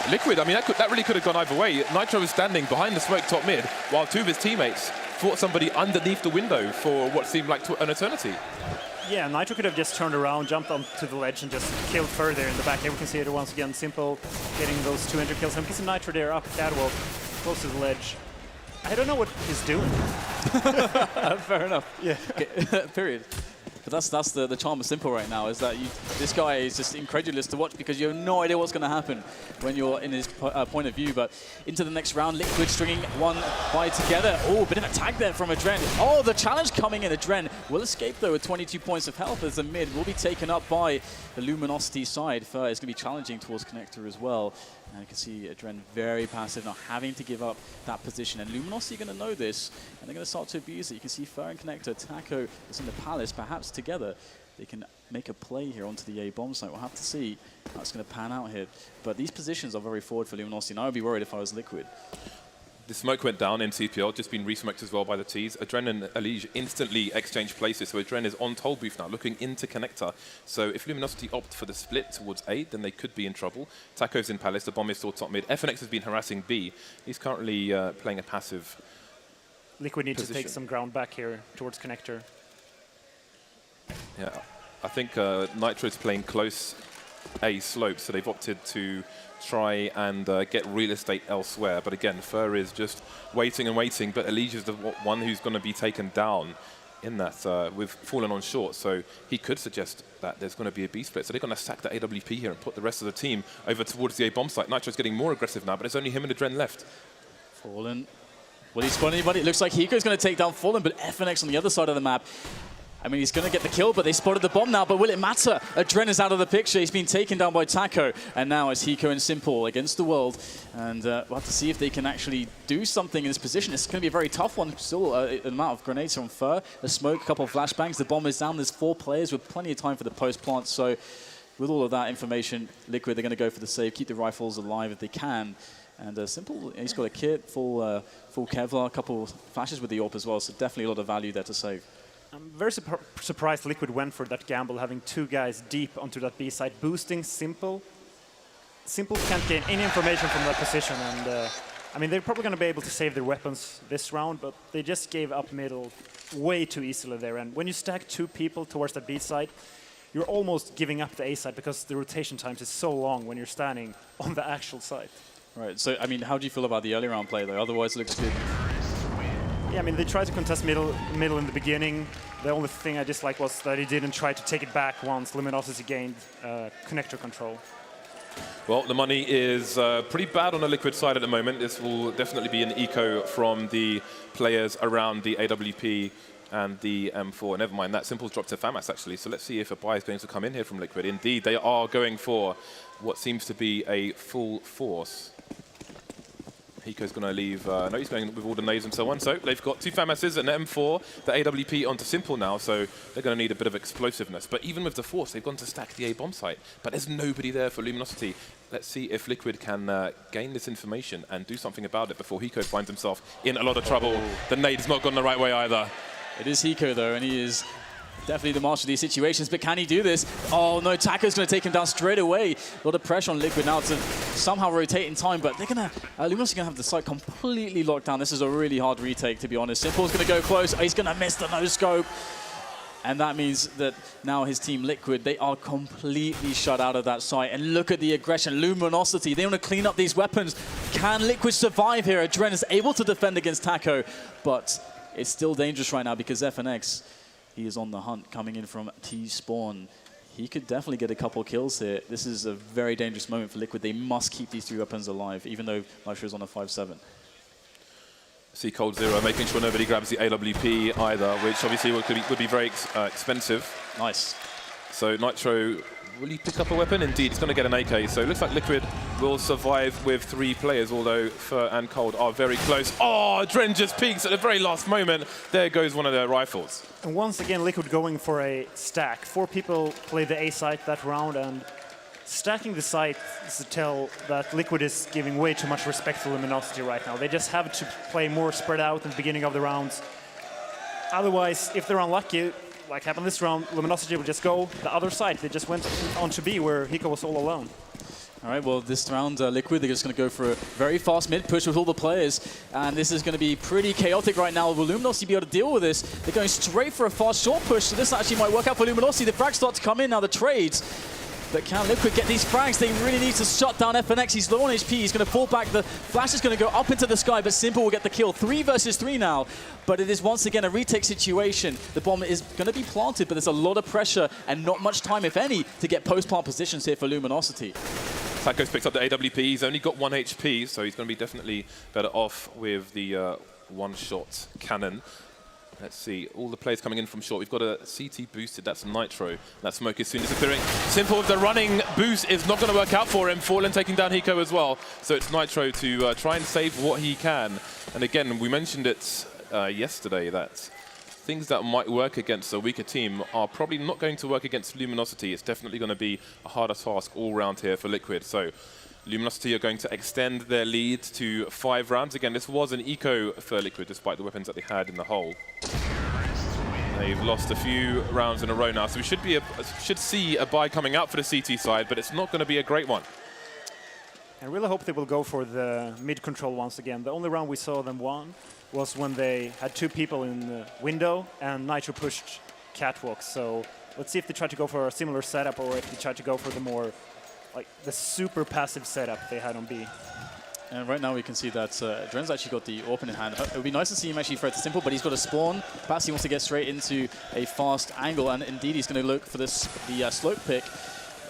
Liquid, I mean, that really could have gone either way. Nitro was standing behind the smoke top mid, while 2 of his teammates fought somebody underneath the window for what seemed like an eternity.
Yeah, Nitro could have just turned around, jumped onto the ledge, and just killed further in the back. Here we can see it once again. Simple getting those 200 kills. And we can see Nitro there up Catwalk, close to the ledge. I don't know what he's doing.
Fair enough.
Yeah.
Okay. Period. But that's the charm of Simple right now, is that this guy is just incredulous to watch because you have no idea what's going to happen when you're in his point of view. But into the next round, Liquid stringing 1 by together. Oh, bit of a tag there from Adren. Oh, the challenge coming in. Adren will escape, though, with 22 points of health as the mid will be taken up by the Luminosity side. Fur is going to be challenging towards Connector as well. And you can see Adren very passive, not having to give up that position. And Luminosity are going to know this, and they're going to start to abuse it. You can see Fur and Connector, Taco is in the Palace, perhaps together they can make a play here onto the A bomb site. We'll have to see how it's going to pan out here. But these positions are very forward for Luminosity, and I would be worried if I was Liquid.
The smoke went down in CPL, just been resmoked as well by the Ts. Adren and Elige instantly exchanged places, so Adren is on toll booth now, looking into Connector. So if Luminosity opt for the split towards A, then they could be in trouble. Taco's in Palace, the bomb is still top mid. FNX has been harassing B. He's currently playing a passive
Liquid need to
position.
take some ground back here towards connector.
Yeah, I think Nitro's playing close A slope, so they've opted to try and get real estate elsewhere. But again, Fur is just waiting and waiting, but Elijah's the one who's going to be taken down in that with fallen on short, so he could suggest that there's going to be a B split. So they're going to sack the AWP here and put the rest of the team over towards the A bomb site. Nitro's getting more aggressive now, but it's only him and Adren left.
Fallen. Will he spawn anybody? It looks like Hiko's going to take down Fallen, but FNX on the other side of the map. I mean, he's going to get the kill, but they spotted the bomb now. But will it matter? Adren is out of the picture. He's been taken down by Taco. And now it's Hiko and Simple against the world. And we'll have to see if they can actually do something in this position. It's going to be a very tough one. Still, an amount of grenades on Fur. A smoke, a couple of flashbangs. The bomb is down. There's 4 players with plenty of time for the post-plant. So with all of that information, Liquid, they're going to go for the save, keep the rifles alive if they can. And Simple, he's got a kit, full Kevlar, a couple of flashes with the AWP as well. So definitely a lot of value there to save.
I'm very surprised Liquid went for that gamble, having 2 guys deep onto that B side, boosting Simple. Simple can't gain any information from that position, and I mean, they're probably going to be able to save their weapons this round, but they just gave up middle way too easily there. And when you stack 2 people towards that B side, you're almost giving up the A side because the rotation times is so long when you're standing on the actual site.
Right, so, I mean, how do you feel about the early round play, though? Otherwise, it looks good.
Yeah, I mean, they tried to contest middle in the beginning. The only thing I disliked was that he didn't try to take it back once Luminosity gained connector control.
Well, the money is pretty bad on the Liquid side at the moment. This will definitely be an eco from the players around the AWP and the M4. Never mind, that Simple's dropped to FAMAS, actually. So let's see if a buy is going to come in here from Liquid. Indeed, they are going for what seems to be a full force. Hiko's going to leave, no, he's going with all the nades and so on. So they've got 2 FAMASs and M4, the AWP onto Simple now, so they're going to need a bit of explosiveness. But even with the force, they've gone to stack the A bomb site. But there's nobody there for Luminosity. Let's see if Liquid can gain this information and do something about it before Hiko finds himself in a lot of trouble. The nade's not gone the right way either.
It is Hiko, though, and he is definitely the master of these situations, but can he do this? Oh no, Taco's going to take him down straight away. A lot of pressure on Liquid now to somehow rotate in time, but they're going to, Luminosity going to have the site completely locked down. This is a really hard retake, to be honest. Simple's going to go close. Oh, he's going to miss the no-scope. And that means that now his team Liquid, they are completely shut out of that site. And look at the aggression, Luminosity. They want to clean up these weapons. Can Liquid survive here? Adren is able to defend against Taco, but it's still dangerous right now because FNX, he is on the hunt coming in from T-Spawn. He could definitely get a couple kills here. This is a very dangerous moment for Liquid. They must keep these 3 weapons alive, even though Nitro is on a 5-7.
See Cold Zero making sure nobody grabs the AWP either, which obviously would be very expensive.
Nice.
So Nitro, will he pick up a weapon? Indeed, he's going to get an AK. So it looks like Liquid will survive with 3 players, although Fur and Cold are very close. Oh, Dren just peeks at the very last moment. There goes one of their rifles.
And once again, Liquid going for a stack. 4 people play the A site that round, and stacking the site is to tell that Liquid is giving way too much respect to Luminosity right now. They just have to play more spread out in the beginning of the rounds. Otherwise, if they're unlucky, like happened this round, Luminosity will just go the other side. They just went on to B where Hiko was all alone.
All right, well, this round, Liquid, they're just going to go for a very fast mid push with all the players. And this is going to be pretty chaotic right now. Will Luminosity be able to deal with this? They're going straight for a fast short push, so this actually might work out for Luminosity. The frags start to come in now, the trades. But can Liquid get these frags? They really need to shut down FNX. He's low on HP. He's going to fall back. The flash is going to go up into the sky, but Simple will get the kill. 3 versus 3 now. But it is once again a retake situation. The bomb is going to be planted, but there's a lot of pressure and not much time, if any, to get post-plant positions here for Luminosity.
Taco's picked up the AWP. He's only got 1 HP, so he's going to be definitely better off with the one-shot cannon. Let's see, all the players coming in from short. We've got a CT boosted, that's Nitro. That smoke is soon disappearing. Simple with the running boost is not going to work out for him. Fallen taking down Hiko as well. So it's Nitro to try and save what he can. And again, we mentioned it yesterday that things that might work against a weaker team are probably not going to work against Luminosity. It's definitely going to be a harder task all round here for Liquid. So Luminosity are going to extend their lead to 5 rounds. Again, this was an eco for Liquid, despite the weapons that they had in the hole. They've lost a few rounds in a row now, so we should see a buy coming out for the CT side, but it's not going to be a great one.
I really hope they will go for the mid control once again. The only round we saw them won was when they had 2 people in the window and Nitro pushed catwalk. So let's see if they try to go for a similar setup or if they try to go for the more, like the super passive setup they had on B.
And right now we can see that Dren's actually got the AWP in hand. It would be nice to see him actually throw it to Simple, but he's got a spawn. Perhaps he wants to get straight into a fast angle, and indeed he's going to look for the slope pick.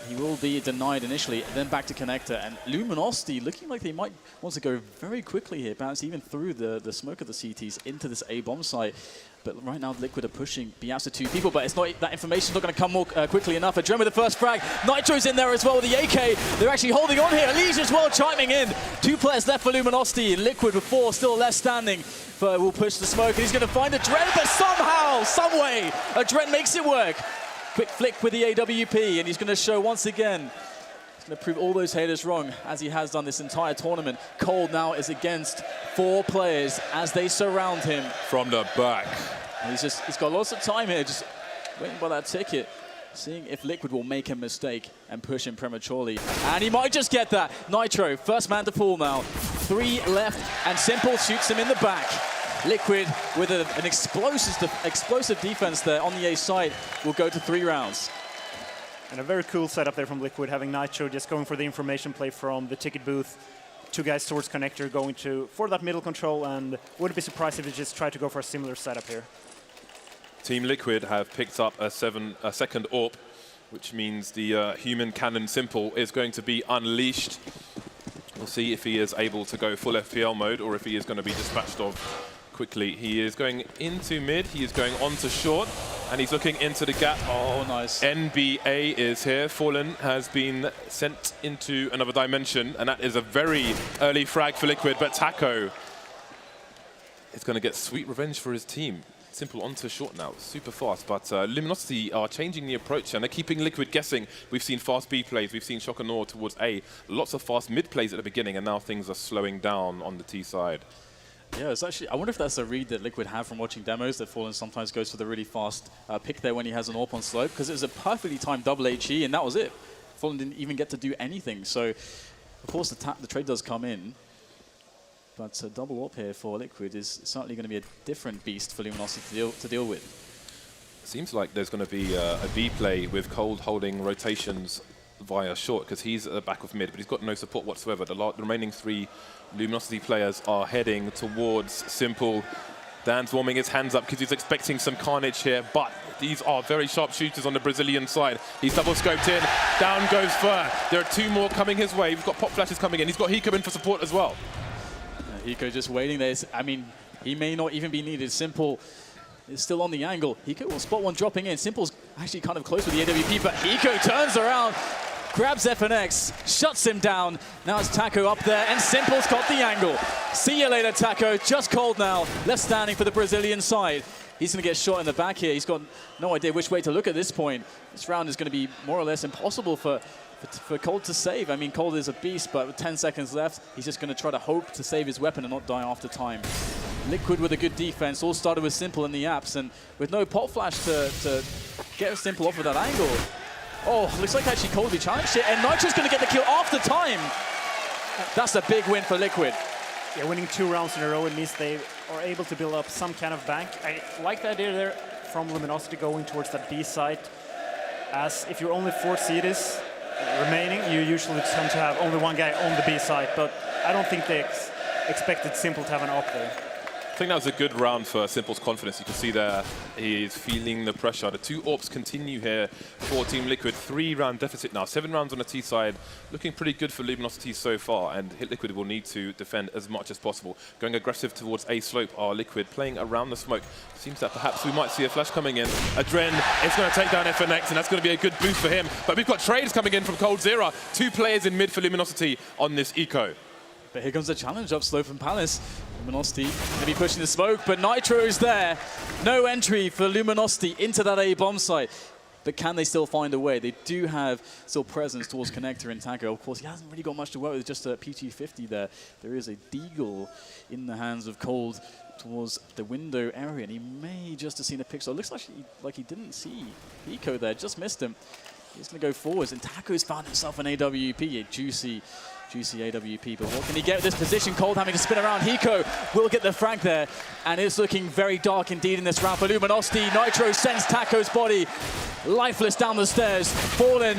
He will be denied initially, then back to connector. And Luminosity looking like they might want to go very quickly here, perhaps even through the smoke of the CTs into this A-bomb site. But right now, Liquid are pushing Bias to 2 people, but it's not, that information's not going to come more quickly enough. Adren with the first frag. Nitro's in there as well with the AK. They're actually holding on here. Elise as well chiming in. 2 players left for Luminosity. Liquid with 4 still left standing. But will push the smoke, and he's going to find Adren, but somehow, some way, Adren makes it work. Quick flick with the AWP, and he's going to show once again. He's going to prove all those haters wrong, as he has done this entire tournament. Cold now is against 4 players as they surround him.
From the back.
And he's got lots of time here, just waiting by that ticket, seeing if Liquid will make a mistake and push him prematurely. And he might just get that. Nitro, first man to fall now. 3 left, and Simple shoots him in the back. Liquid with an explosive defense there on the A side will go to 3 rounds.
And a very cool setup there from Liquid, having Nitro just going for the information play from the ticket booth. 2 guys towards connector going for that middle control, and wouldn't be surprised if they just try to go for a similar setup here.
Team Liquid have picked up a second AWP, which means the human cannon Simple is going to be unleashed. We'll see if he is able to go full FPL mode or if he is going to be dispatched off quickly. He is going into mid, he is going on to short, and he's looking into the gap.
Oh, nice.
NBA is here. Fallen has been sent into another dimension, and that is a very early frag for Liquid, but Taco is going to get sweet revenge for his team. Simple onto short now, super fast, but Luminosity are changing the approach and they're keeping Liquid guessing. We've seen fast B plays, we've seen Shock and Awe towards A, lots of fast mid plays at the beginning, and now things are slowing down on the T side.
Yeah, it's actually, I wonder if that's a read that Liquid have from watching demos, that Fallen sometimes goes for the really fast pick there when he has an AWP on slope, because it was a perfectly timed double HE, and that was it. Fallen didn't even get to do anything, so of course the trade does come in. But a double AWP here for Liquid is certainly going to be a different beast for Luminosity to deal with.
Seems like there's going to be a B play with Cold holding rotations via short, because he's at the back of mid, but he's got no support whatsoever. The remaining 3 Luminosity players are heading towards Simple. Dan's warming his hands up because he's expecting some carnage here, but these are very sharp shooters on the Brazilian side. He's double scoped in, down goes Fur. There are 2 more coming his way. We've got pop flashes coming in. He's got Hiko in for support as well.
Hiko just waiting there. I mean, he may not even be needed. Simple is still on the angle. Hiko will spot one dropping in. Simple's actually kind of close with the AWP, but Hiko turns around, grabs FNX, shuts him down. Now it's Taco up there, and Simple's got the angle. See you later, Taco. Just Cold now, left standing for the Brazilian side. He's going to get shot in the back here. He's got no idea which way to look at this point. This round is going to be more or less impossible for Cold to save. I mean, Cold is a beast, but with 10 seconds left, he's just going to try to hope to save his weapon and not die after time. Liquid with a good defense, all started with Simple in the apps, and with no pop flash to get Simple off with that angle. Oh, looks like actually Cold will be challenged here, and Nitro's going to get the kill after time. That's a big win for Liquid.
Yeah, winning 2 rounds in a row, it means they are able to build up some kind of bank. I like the idea there from Luminosity going towards that B site, as if you're only 4 CDs remaining, you usually tend to have only 1 guy on the B side, but I don't think they expected Simple to have an AWP there.
I think that was a good round for Simple's confidence. You can see there he's feeling the pressure. The 2 AWPs continue here for Team Liquid. 3-round deficit now. 7 rounds on the T side. Looking pretty good for Luminosity so far, and Liquid will need to defend as much as possible. Going aggressive towards A slope are Liquid, playing around the smoke. Seems that perhaps we might see a flash coming in. Adren is going to take down FNX, and that's going to be a good boost for him. But we've got trades coming in from Cold Zera. 2 players in mid for Luminosity on this eco.
But here comes the challenge up slope from Palace. Luminosity going to be pushing the smoke, but Nitro is there. No entry for Luminosity into that A-bomb site. But can they still find a way? They do have still presence towards Connector and Taco. Of course, he hasn't really got much to work with, just a PT-50 there. There is a Deagle in the hands of Cold towards the window area, and he may just have seen a pixel. It looks like he didn't see Hiko there, just missed him. He's going to go forwards, and Taco's found himself an AWP, a juicy AWP. But what can he get with this position? Cold having to spin around. Hiko will get the frag there, and it's looking very dark indeed in this round for Luminosity. Nitro sends Taco's body lifeless down the stairs. Fallen,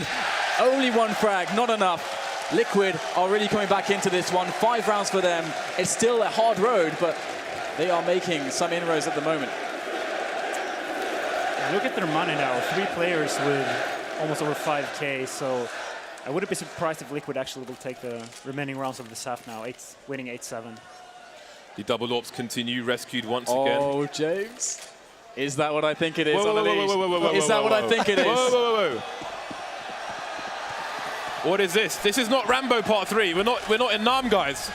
only one frag, not enough. Liquid are really coming back into this one. 5 rounds for them. It's still a hard road, but they are making some inroads at the moment.
Look at their money now. 3 players with almost over 5K, so I wouldn't be surprised if Liquid actually will take the remaining rounds of this half now, winning 8-7.
The double ops continue, rescued once again.
Oh, James. Is that what I think it is?
Is
that what I think it is?
Whoa. What is this? This is not Rambo Part 3. We're not in Nam, guys.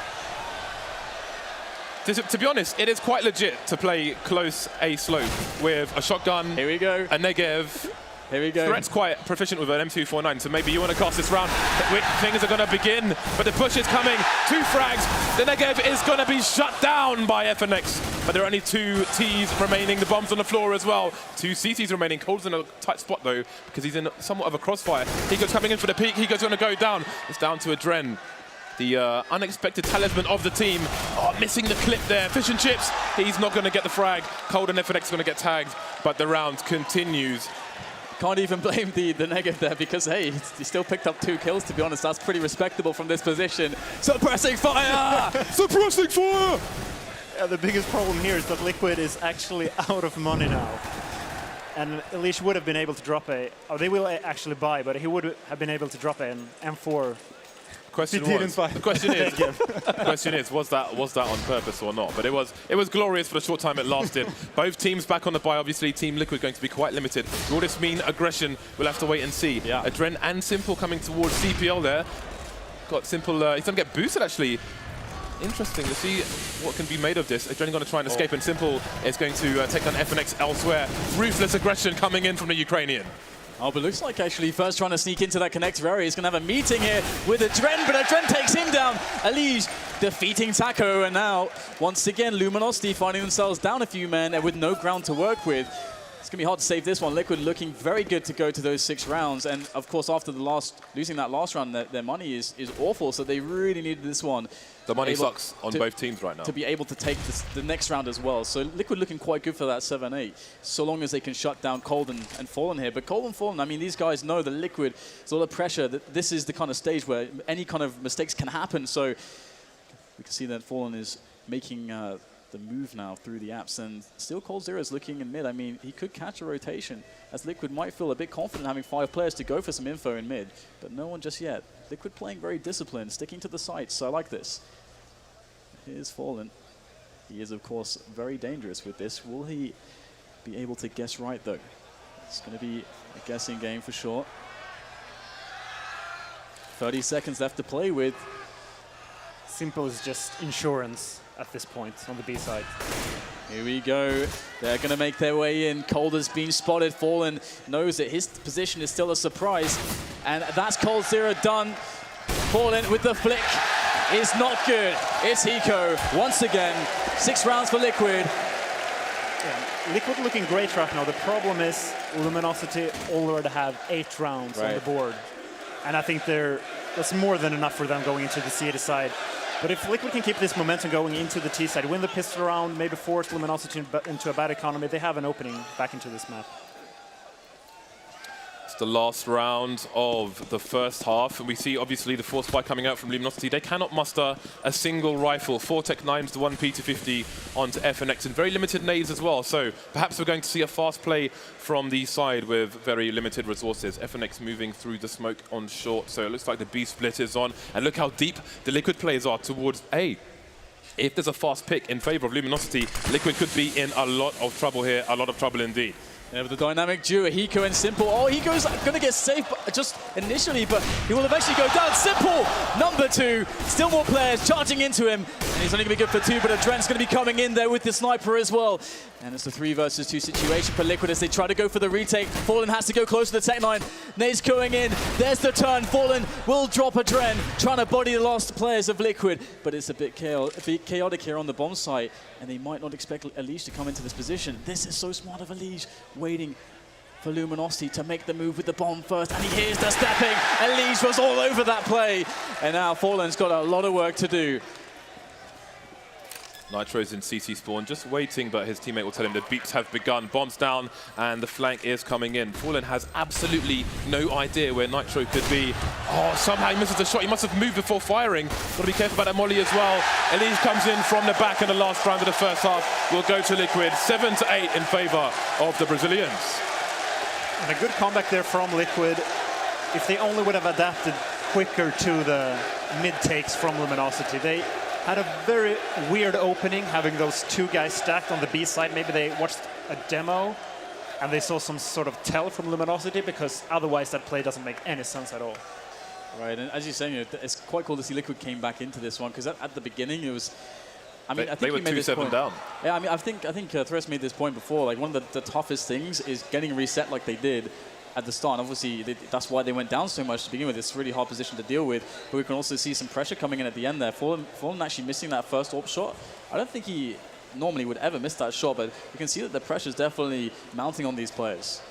To be honest, it is quite legit to play close A slope with a shotgun.
Here we go.
A Negev.
Here we go.
Threat's quite proficient with an M249, so maybe you want to cast this round. Things are going to begin, but the push is coming. 2 frags. The Negev is going to be shut down by FNX, but there are only 2 Ts remaining. The bomb's on the floor as well. 2 CTs remaining. Cold's in a tight spot, though, because he's in somewhat of a crossfire. Hiko's coming in for the peak. Hiko's going to go down. It's down to Adren, the unexpected talisman of the team. Oh, missing the clip there. Fish and chips. He's not going to get the frag. Cold and FNX are going to get tagged, but the round continues.
Can't even blame the Negev there because, hey, he still picked up 2 kills, to be honest. That's pretty respectable from this position. Suppressing fire!
Suppressing fire!
Yeah, the biggest problem here is that Liquid is actually out of money now. And Elish would have been able to drop they will actually buy, but he would have been able to drop an M4.
Question is, was that on purpose or not? But it was glorious for the short time it lasted. Both teams back on the buy. Obviously, Team Liquid going to be quite limited. Will this mean aggression? We'll have to wait and see.
Yeah.
Adren and Simple coming towards CPL there. Got Simple. He's going to get boosted actually. Interesting to see what can be made of this. Adren going to try and escape, and Simple is going to take on FNX elsewhere. Ruthless aggression coming in from the Ukrainian.
Oh, but looks like actually first trying to sneak into that connector area. He's going to have a meeting here with Adren, but Adren takes him down. Elige defeating Taco, and now, once again, Luminosity finding themselves down a few men and with no ground to work with. It's going to be hard to save this one. Liquid looking very good to go to those 6 rounds, and of course, after losing that last round, their money is awful, so they really needed this one.
The money sucks on both teams right now.
To be able to take the next round as well. So Liquid looking quite good for that 7-8, so long as they can shut down Cold and Fallen here. But Cold and Fallen, I mean, these guys know that Liquid, there's a lot of pressure, that this is the kind of stage where any kind of mistakes can happen. So we can see that Fallen is making the move now through the apps, and still Cold Zero is looking in mid. I mean, he could catch a rotation, as Liquid might feel a bit confident having 5 players to go for some info in mid, but no one just yet. Liquid playing very disciplined, sticking to the sites, so I like this. Here's Fallen. He is, of course, very dangerous with this. Will he be able to guess right, though? It's going to be a guessing game for sure. 30 seconds left to play with.
Simple is just insurance at this point on the B side.
Here we go. They're going to make their way in. Cold has been spotted. Fallen knows that his position is still a surprise. And that's Cold Zero done. Fallen with the flick is not good. It's Hiko once again. 6 rounds for Liquid.
Yeah, Liquid looking great right now. The problem is Luminosity already have 8 rounds on the board. And I think that's more than enough for them going into the CD side. But if Liquid can keep this momentum going into the T side, win the pistol round, maybe force Luminosity into a bad economy, they have an opening back into this map.
It's the last round of the first half, and we see obviously the force spike coming out from Luminosity. They cannot muster a single rifle. 4 Tech 9s to 1 P250 onto FNX, and very limited nades as well. So perhaps we're going to see a fast play from the side with very limited resources. FNX moving through the smoke on short, so it looks like the B split is on. And look how deep the Liquid players are towards A. If there's a fast pick in favor of Luminosity, Liquid could be in a lot of trouble here, a lot of trouble indeed.
Yeah, with the dynamic duo, Hiko and Simple. Oh, Hiko's going to get safe just initially, but he will eventually go down. Simple, number 2. Still more players charging into him. And he's only going to be good for 2, but Adren's going to be coming in there with the sniper as well. And it's the 3 versus 2 situation for Liquid as they try to go for the retake. Fallen has to go close to the Tech 9. Nade's going in. There's the turn. Fallen will drop Adren, trying to body the last players of Liquid. But it's a bit chaotic here on the bomb site, and they might not expect Elige to come into this position. This is so smart of Elige, waiting for Luminosity to make the move with the bomb first, and he hears the stepping. Elise was all over that play, and now Fallen's got a lot of work to do.
Nitro's in CT spawn, just waiting, but his teammate will tell him the beeps have begun. Bombs down, and the flank is coming in. Fallen has absolutely no idea where Nitro could be. Oh, somehow he misses the shot. He must have moved before firing. Got to be careful about that molly as well. Elise comes in from the back in the last round of the first half. Will go to Liquid. 7-8 in favor of the Brazilians.
And a good comeback there from Liquid. If they only would have adapted quicker to the mid-takes from Luminosity. They had a very weird opening, having those two guys stacked on the B side. Maybe they watched a demo and they saw some sort of tell from Luminosity, because otherwise that play doesn't make any sense at all.
Right, and as you're saying, it's quite cool to see Liquid came back into this one, because at the beginning it was, I mean, I think
they were
he made this
2-7
point.
down.
Yeah, I mean, I think Thresh made this point before. Like, one of the toughest things is getting reset like they did at the start. And obviously, that's why they went down so much to begin with. It's a really hard position to deal with. But we can also see some pressure coming in at the end there. Fallen actually missing that first AWP shot. I don't think he normally would ever miss that shot, but you can see that the pressure is definitely mounting on these players.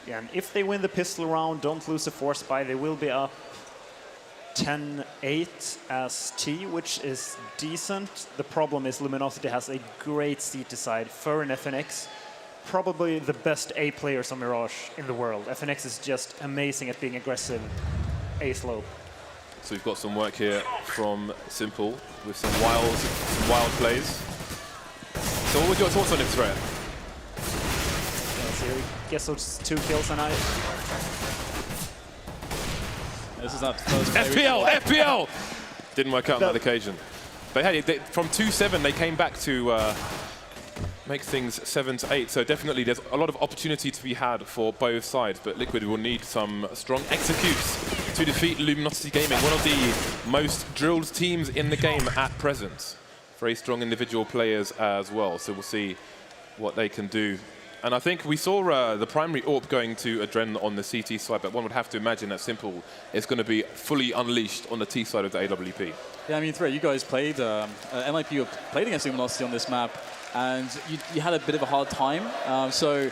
Yeah, and if they win the pistol round, don't lose the force buy, they will be up 10-8 as T, which is decent. The problem is Luminosity has a great CT side. Fur and FNX, probably the best A players on Mirage in the world. FNX is just amazing at being aggressive A slope.
So we've got some work here from Simple with some wild plays. So what were your thoughts on this threat?
Yeah, so I guess those 2 kills and
This is that first
FPL! Didn't work out on that occasion. But hey, from 2-7, they came back to make things 7-8. So definitely there's a lot of opportunity to be had for both sides, but Liquid will need some strong executes to defeat Luminosity Gaming, one of the most drilled teams in the game at present. Very strong individual players as well, so we'll see what they can do. And I think we saw the primary AWP going to Adren on the CT side, but one would have to imagine that Simple is going to be fully unleashed on the T side of the AWP.
Yeah, I mean, Threat, you guys played, MIP played against Luminosity on this map, and you had a bit of a hard time. So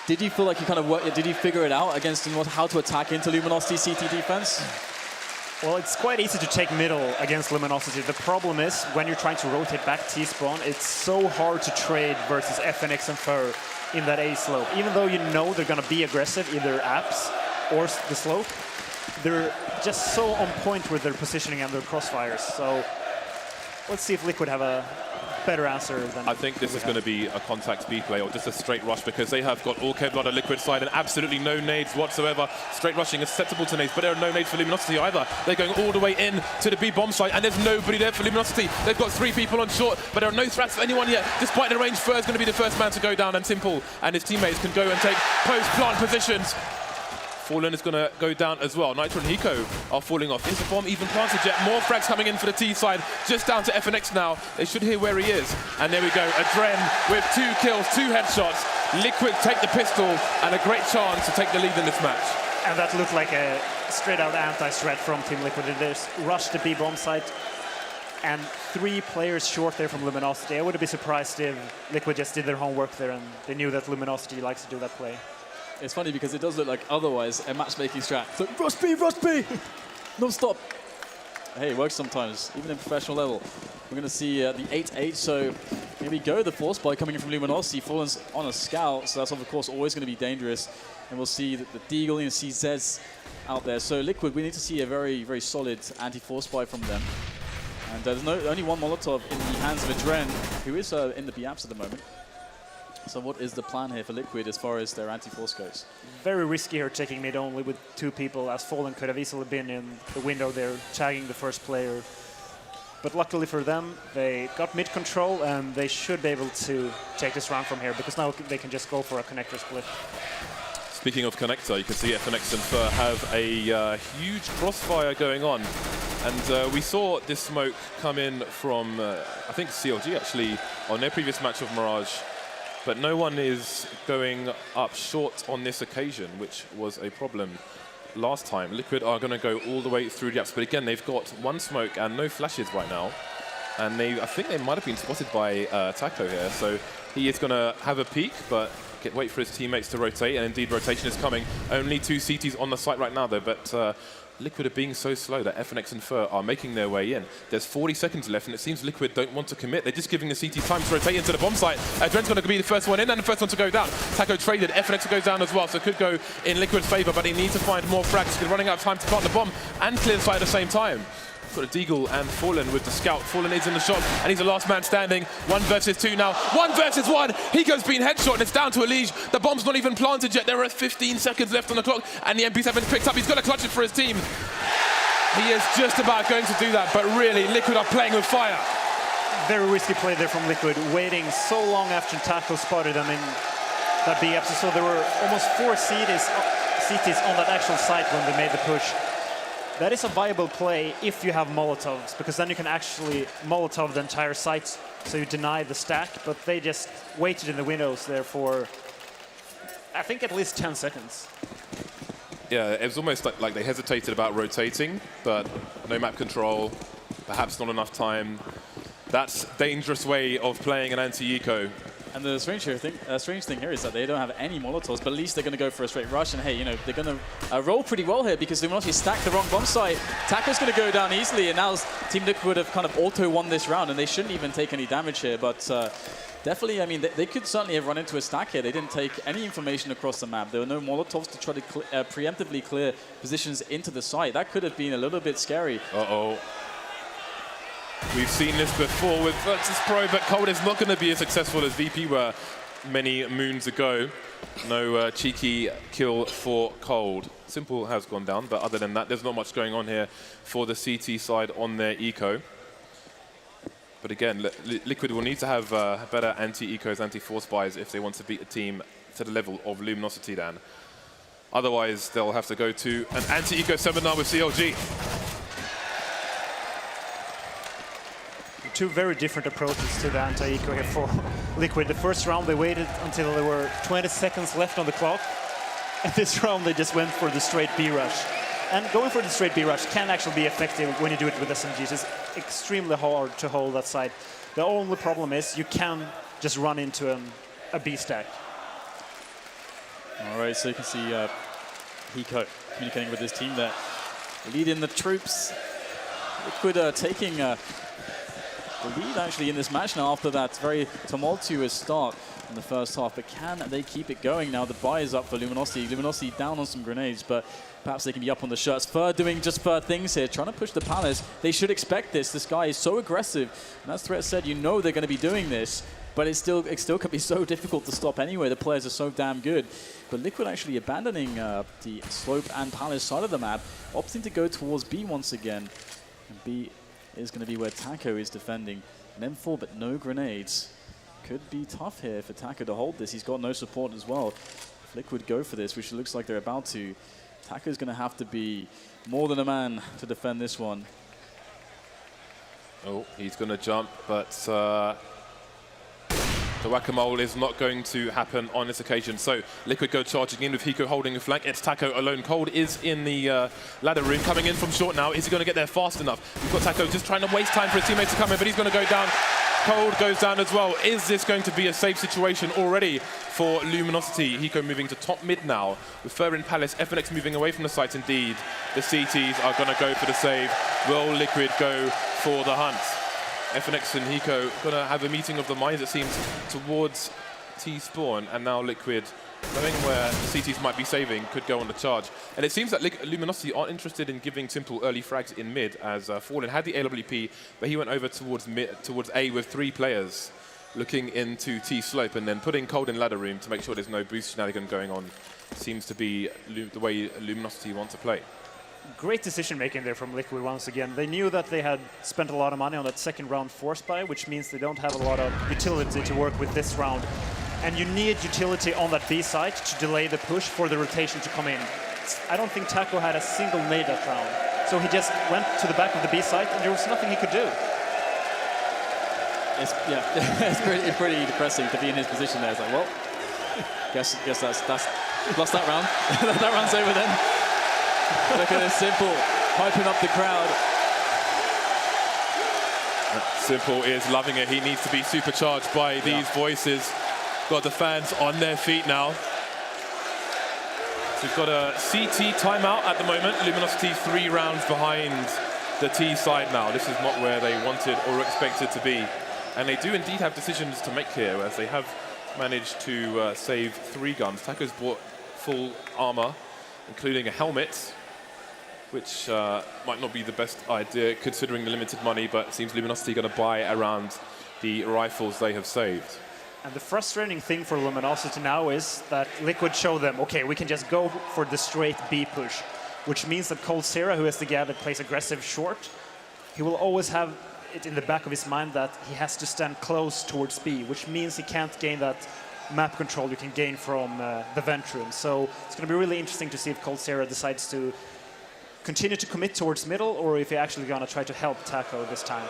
did you feel like you kind of did you figure it out against how to attack into Luminosity CT defense?
Well, it's quite easy to take middle against Luminosity. The problem is, when you're trying to rotate back T-spawn, it's so hard to trade versus FNX and Fur in that A slope. Even though you know they're going to be aggressive, either apps or the slope, they're just so on point with their positioning and their crossfires. So let's see if Liquid have a better answer than
I think this is going to be a contact B play or just a straight rush, because they have got all Kevlar on Liquid side and absolutely no nades whatsoever. Straight rushing is susceptible to nades, but there are no nades for Luminosity either. They're going all the way in to the B bomb site, and there's nobody there for Luminosity. They've got 3 people on short, but there are no threats for anyone yet. Despite the range, Fur is going to be the first man to go down, and Simple and his teammates can go and take post-plant positions. Fallen is going to go down as well. Nitro and Hiko are falling off. Is the bomb even planted yet? More frags coming in for the T side. Just down to FNX now. They should hear where he is. And there we go. Adren with 2 kills, 2 headshots. Liquid take the pistol and a great chance to take the lead in this match.
And that looked like a straight-out anti-strat from Team Liquid. They just rushed the B-bomb site. And 3 players short there from Luminosity. I wouldn't be surprised if Liquid just did their homework there and they knew that Luminosity likes to do that play.
It's funny because it does look like otherwise a matchmaking strat. It's like, rush B! Non-stop. Hey, it works sometimes, even in professional level. We're going to see the 8-8, so here we go. The force buy coming in from Luminosity. Fallen's on a scout, so that's of course always going to be dangerous. And we'll see the Deagle and CZs out there. So Liquid, we need to see a very, very solid anti-force buy from them. And there's only one Molotov in the hands of Adren, who is in the B-apps at the moment. So what is the plan here for Liquid as far as their anti-force goes?
Very risky here, taking mid only with 2 people, as Fallen could have easily been in the window there, tagging the first player. But luckily for them, they got mid control, and they should be able to take this round from here, because now they can just go for a connector split.
Speaking of connector, you can see FNX and Fur have a huge crossfire going on. And we saw this smoke come in from, I think, CLG actually, on their previous match of Mirage. But no one is going up short on this occasion, which was a problem last time. Liquid are going to go all the way through the apps, but again, they've got 1 smoke and no flashes right now. And I think they might have been spotted by Taco here, so he is going to have a peek, but wait for his teammates to rotate, and indeed rotation is coming. Only 2 CTs on the site right now though, but Liquid are being so slow that FNX and Fur are making their way in. There's 40 seconds left, and it seems Liquid don't want to commit. They're just giving the CT time to rotate into the bomb site. Dren's going to be the first one in and the first one to go down. Taco traded, FNX goes down as well, so it could go in Liquid's favor, but he needs to find more frags. He's running out of time to plant the bomb and clear the site at the same time. Got a Deagle and Fallen with the scout. Fallen is in the shot, and he's the last man standing. 1 versus 2 now. 1 versus 1. Hiko's been headshot, and it's down to Elige. The bomb's not even planted yet. There are 15 seconds left on the clock, and the MP7 picked up. He's got to clutch it for his team. He is just about going to do that, but really, Liquid are playing with fire.
Very risky play there from Liquid, waiting so long after Taco spotted them in that B episode. So there were almost 4 CTs on that actual site when they made the push. That is a viable play if you have Molotovs, because then you can actually Molotov the entire site, so you deny the stack, but they just waited in the windows there for, I think, at least 10 seconds.
Yeah, it was almost like they hesitated about rotating, but no map control, perhaps not enough time. That's a dangerous way of playing an anti-eco.
And the strange thing here is that they don't have any Molotovs, but at least they're going to go for a straight rush. And hey, you know, they're going to roll pretty well here because Luminosity stacked the wrong bomb site. Taco's going to go down easily, and now Team Liquid have kind of auto-won this round, and they shouldn't even take any damage here. But definitely, I mean, they could certainly have run into a stack here. They didn't take any information across the map. There were no Molotovs to try to preemptively clear positions into the site. That could have been a little bit scary.
Uh-oh. We've seen this before with Virtus Pro, but Cold is not going to be as successful as VP were many moons ago. No cheeky kill for Cold. Simple has gone down, but other than that, there's not much going on here for the CT side on their eco. But again, Liquid will need to have better anti-ecos, anti-force buys if they want to beat a team to the level of Luminosity, Dan. Otherwise, they'll have to go to an anti-eco seminar with CLG.
2 very different approaches to the anti-eco here for Liquid. The first round, they waited until there were 20 seconds left on the clock. And this round, they just went for the straight B rush. And going for the straight B rush can actually be effective when you do it with SMGs. It's extremely hard to hold that side. The only problem is you can just run into a B stack.
All right, so you can see Hiko communicating with his team there, leading the troops. Liquid taking the lead actually in this match now after that very tumultuous start in the first half, but can they keep it going now? The buy is up for Luminosity. Luminosity down on some grenades, but perhaps they can be up on the shots. Fur doing just Fur things here, trying to push the Palace. They should expect this. This guy is so aggressive, and as Threat said, you know they're going to be doing this, but it still can be so difficult to stop anyway. The players are so damn good. But Liquid actually abandoning the slope and Palace side of the map, opting to go towards B once again. And B is going to be where Taco is defending. An M4, but no grenades. Could be tough here for Taco to hold this. He's got no support as well. If Liquid go for this, which it looks like they're about to, Taco's going to have to be more than a man to defend this one.
Oh, he's going to jump, but the whack-a-mole is not going to happen on this occasion. So Liquid go charging in with Hiko holding a flank. It's Taco alone. Cold is in the ladder room, coming in from short now. Is he going to get there fast enough? We've got Taco just trying to waste time for his teammates to come in, but he's going to go down. Cold goes down as well. Is this going to be a safe situation already for Luminosity? Hiko moving to top mid now. With Fur in Palace, FNX moving away from the site indeed. The CTs are going to go for the save. Will Liquid go for the hunt? FNX and Hiko going to have a meeting of the minds, it seems, towards T-spawn, and now Liquid, knowing where the CTs might be saving, could go on the charge. And it seems that Luminosity aren't interested in giving Simple early frags in mid, as Fallen had the AWP, but he went over towards A with 3 players, looking into T-slope, and then putting Cold in ladder room to make sure there's no boost shenanigan going on. Seems to be the way Luminosity want to play.
Great decision-making there from Liquid once again. They knew that they had spent a lot of money on that second round force buy, which means they don't have a lot of utility to work with this round. And you need utility on that B side to delay the push for the rotation to come in. I don't think Taco had a single nade that round. So he just went to the back of the B side, and there was nothing he could do.
It's pretty depressing to be in his position there. It's like, well, guess that's lost that round. That round's over then. Look at this, Simple hyping up the crowd.
Simple is loving it. He needs to be supercharged by these voices. got the fans on their feet now. So we've got a CT timeout at the moment. Luminosity 3 rounds behind the T side now. This is not where they wanted or expected to be. And they do indeed have decisions to make here, as they have managed to save 3 guns. Taco's bought full armor, including a helmet, which might not be the best idea considering the limited money, but it seems Luminosity going to buy around the rifles they have saved.
And the frustrating thing for Luminosity now is that Liquid showed them, okay, we can just go for the straight B push, which means that coldzera, who is the guy that plays aggressive short, he will always have it in the back of his mind that he has to stand close towards B, which means he can't gain that map control you can gain from the vent room. So it's going to be really interesting to see if coldzera decides to continue to commit towards middle, or if he's actually going to try to help Taco this time.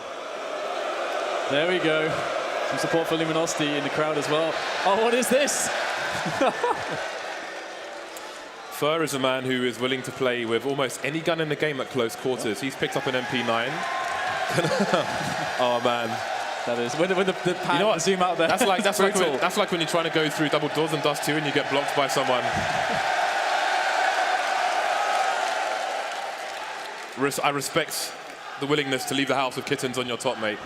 There we go. Some support for Luminosity in the crowd as well. Oh, what is this?
Fur is a man who is willing to play with almost any gun in the game at close quarters. He's picked up an MP9. Oh, man.
That is, when the pan,
you know what?
zoom out there.
That's like when you're trying to go through double doors and dust 2 and you get blocked by someone. I respect the willingness to leave the house with kittens on your top, mate.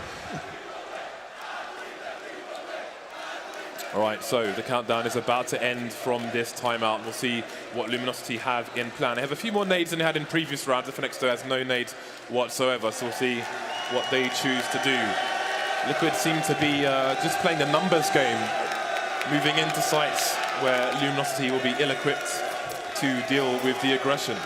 All right, so the countdown is about to end from this timeout. We'll see what Luminosity have in plan. They have a few more nades than they had in previous rounds. FNX has no nades whatsoever, so we'll see what they choose to do. Liquid seem to be just playing the numbers game, moving into sites where Luminosity will be ill-equipped to deal with the aggression.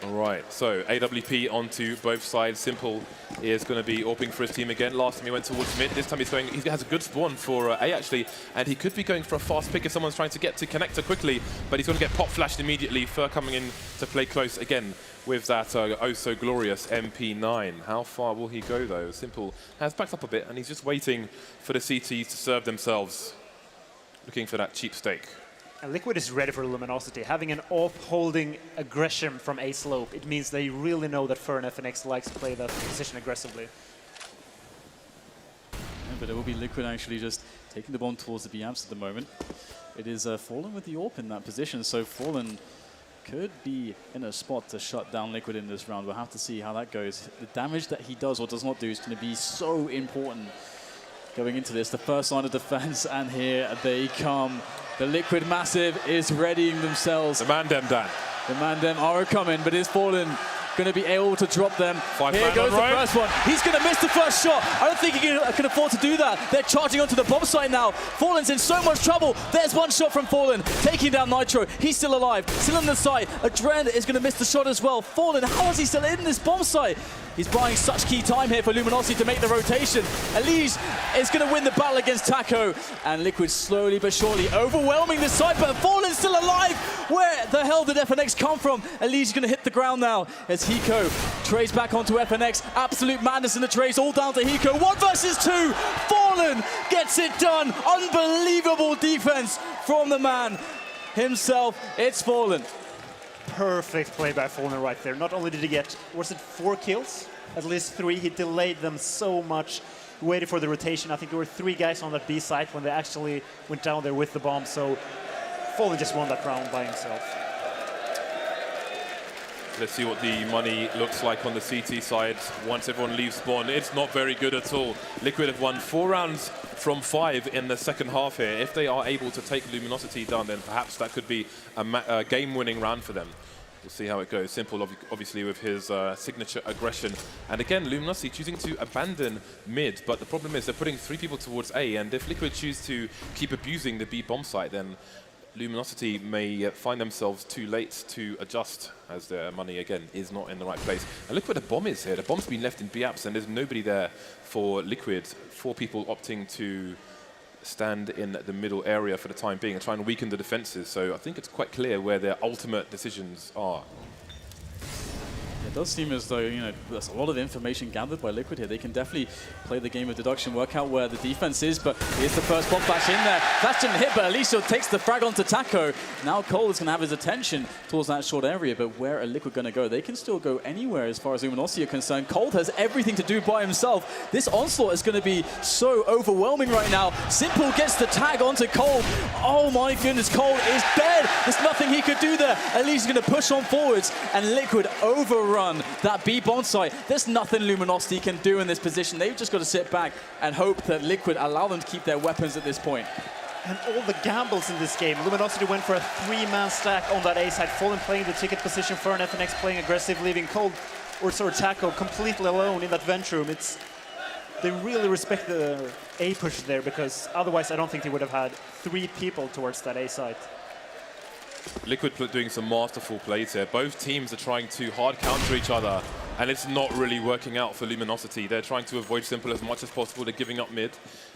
All right, so AWP onto both sides. Simple is going to be AWPing for his team again. Last time he went towards mid. This time he's going. He has a good spawn for A actually, and he could be going for a fast pick if someone's trying to get to connector quickly. But he's going to get pop flashed immediately. Fur coming in to play close again with that oh so glorious MP9. How far will he go though? Simple has backed up a bit, and he's just waiting for the CTs to serve themselves, looking for that cheap stake.
And Liquid is ready for Luminosity. Having an off-holding aggression from A slope, it means they really know that Fur and FNX likes to play that position aggressively.
Yeah, but it will be Liquid actually just taking the bomb towards the B-amps at the moment. It is Fallen with the AWP in that position, so Fallen could be in a spot to shut down Liquid in this round. We'll have to see how that goes. The damage that he does or does not do is going to be so important going into this. The first line of defense, and here they come. The Liquid Massive is readying themselves.
The Mandem, Dan.
The Mandem are coming, but is Fallen going to be able to drop them? Here goes the first one. He's going to miss the first shot. I don't think he can afford to do that. They're charging onto the bomb site now. Fallen's in so much trouble. There's one shot from Fallen, taking down Nitro. He's still alive, still on the site. Adren is going to miss the shot as well. Fallen, how is he still in this bomb site? He's buying such key time here for Luminosity to make the rotation. Elige is going to win the battle against Taco. And Liquid slowly but surely overwhelming the site, but Fallen's still alive. Where the hell did FNX come from? Elige is going to hit the ground now as Hiko trays back onto FNX. Absolute madness in the trays, all down to Hiko. 1 versus 2. Fallen gets it done. Unbelievable defense from the man himself. It's Fallen.
Perfect play by Fallen right there. Not only did he get, was it 4 kills? At least 3. He delayed them so much. He waited for the rotation. I think there were 3 guys on that B site when they actually went down there with the bomb. So Fallen just won that round by himself.
Let's see what the money looks like on the CT side once everyone leaves spawn. It's not very good at all. Liquid have won 4 rounds from 5 in the second half here. If they are able to take Luminosity down, then perhaps that could be a game-winning round for them. We'll see how it goes. Simple, obviously, with his signature aggression. And again, Luminosity choosing to abandon mid, but the problem is they're putting 3 people towards A, and if Liquid choose to keep abusing the B bomb site, then Luminosity may find themselves too late to adjust, as their money, again, is not in the right place. And look where the bomb is here. The bomb's been left in B-apps, and there's nobody there for Liquid. 4 people opting to stand in the middle area for the time being and try and weaken the defenses. So I think it's quite clear where their ultimate decisions are.
Yeah, It does seem as though, you know, there's a lot of information gathered by Liquid here. They can definitely play the game of deduction, work out where the defense is, but here's the first pop flash in there. Flash didn't hit, but Alicia takes the frag onto Taco. Now Cole is going to have his attention towards that short area, but where are Liquid going to go? They can still go anywhere as far as Luminosity are concerned. Cold has everything to do by himself. This onslaught is going to be so overwhelming right now. Simple gets the tag onto Cold. Oh my goodness, Cold is dead. There's nothing he could do there. Alicia's going to push on forwards, and Liquid overrun that B-bomb site. There's nothing Luminosity can do in this position. They've just got to sit back and hope that Liquid allow them to keep their weapons at this point.
And all the gambles in this game. Luminosity went for a 3-man stack on that A side. Fallen playing the ticket position for an FNX playing aggressive, leaving Cold or Taco completely alone in that vent room. They really respect the A push there, because otherwise I don't think they would have had 3 people towards that A side.
Liquid doing some masterful plays here. Both teams are trying to hard counter each other, and it's not really working out for Luminosity. They're trying to avoid Simple as much as possible. They're giving up mid.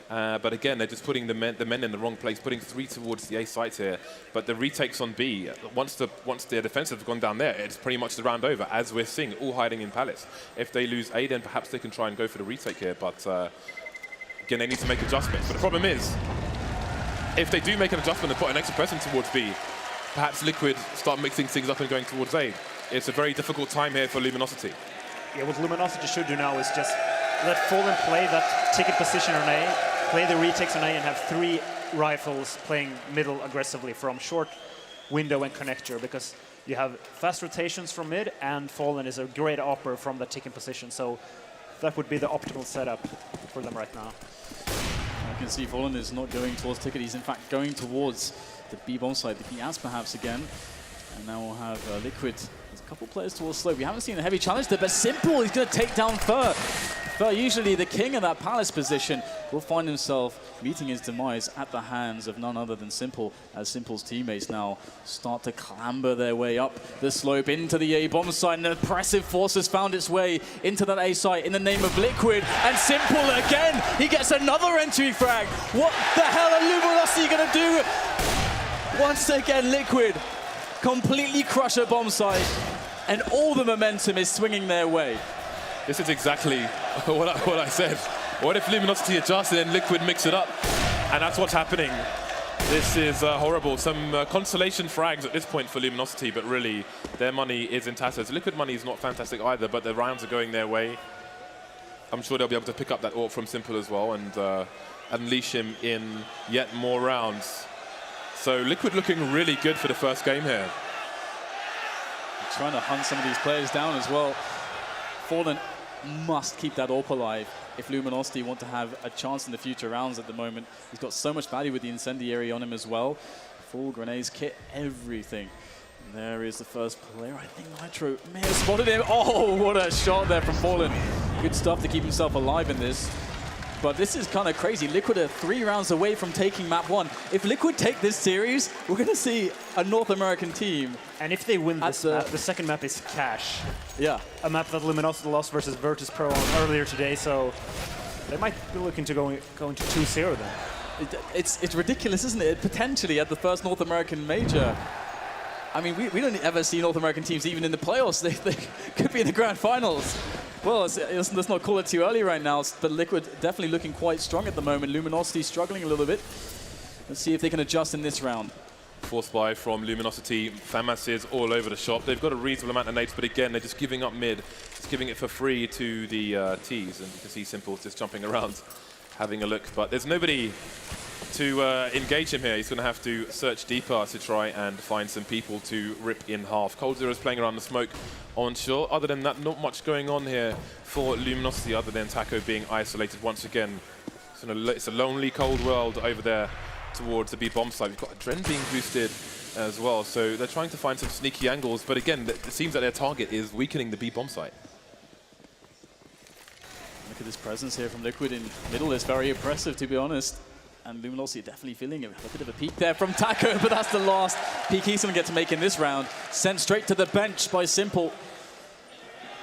But again, they're just putting the men in the wrong place, putting 3 towards the A site here. But the retakes on B, once their defensive have gone down there, it's pretty much the round over, as we're seeing, all hiding in Palace. If they lose A, then perhaps they can try and go for the retake here. But again, they need to make adjustments. But the problem is, if they do make an adjustment and put an extra person towards B, perhaps Liquid start mixing things up and going towards A. It's a very difficult time here for Luminosity.
Yeah, what Luminosity should do now is just let Fallen play that ticket position on A, play the retakes on A, and have 3 rifles playing middle aggressively from short, window, and connector, because you have fast rotations from mid, and Fallen is a great opper from the ticket position. So that would be the optimal setup for them right now.
I can see Fallen is not going towards ticket. He's in fact going towards the B-bomb side, the Piaz perhaps again. And now we'll have Liquid. There's a couple players towards slope. We haven't seen a heavy challenge there, but Simple is going to take down Fur. Fur, usually the king of that Palace position, will find himself meeting his demise at the hands of none other than Simple, as Simple's teammates now start to clamber their way up the slope into the A-bomb site. An oppressive force has found its way into that A site in the name of Liquid, and Simple again, he gets another entry frag. What the hell are Luminosity going to do? Once again, Liquid completely crush a bomb site, and all the momentum is swinging their way.
This is exactly what I said. What if Luminosity adjusts and then Liquid mix it up? And that's what's happening. This is horrible. Some consolation frags at this point for Luminosity, but really their money is in tatters. Liquid money is not fantastic either, but the rounds are going their way. I'm sure they'll be able to pick up that AWP from Simple as well and unleash him in yet more rounds. So Liquid looking really good for the first game here.
Trying to hunt some of these players down as well. Fallen must keep that AWP alive if Luminosity want to have a chance in the future rounds at the moment. He's got so much value with the incendiary on him as well. Full grenades, kit, everything. And there is the first player. I think Nitro may have spotted him. Oh, what a shot there from Fallen. Good stuff to keep himself alive in this. But this is kind of crazy. Liquid are 3 rounds away from taking map 1. If Liquid take this series, we're going to see a North American team.
And if they win this map, the second map is Cash.
Yeah.
A map that Luminosity lost versus Virtus Pro earlier today, so they might be looking to going to 2-0 then.
It's ridiculous, isn't it? Potentially at the first North American major. I mean, we don't ever see North American teams even in the playoffs. They could be in the grand finals. Well, let's not call it too early right now, but Liquid definitely looking quite strong at the moment. Luminosity struggling a little bit. Let's see if they can adjust in this round.
Force buy from Luminosity. FAMAS is all over the shop. They've got a reasonable amount of nades, but again, they're just giving up mid. Just giving it for free to the T's. And you can see Simple just jumping around, having a look. But there's nobody to engage him here. He's going to have to search deeper to try and find some people to rip in half. Cold Zero is playing around the smoke on shore. Other than that, not much going on here for Luminosity other than Taco being isolated once again. It's a lonely cold world over there towards the B-bomb side. We've got Dren being boosted as well, so they're trying to find some sneaky angles, but again, it seems that their target is weakening the B-bomb site.
Look at this presence here from Liquid in middle. It's very impressive, to be honest. And Luminosity definitely feeling a bit of a peek there from Taco, but that's the last peek he's going to get to make in this round. Sent straight to the bench by Simple.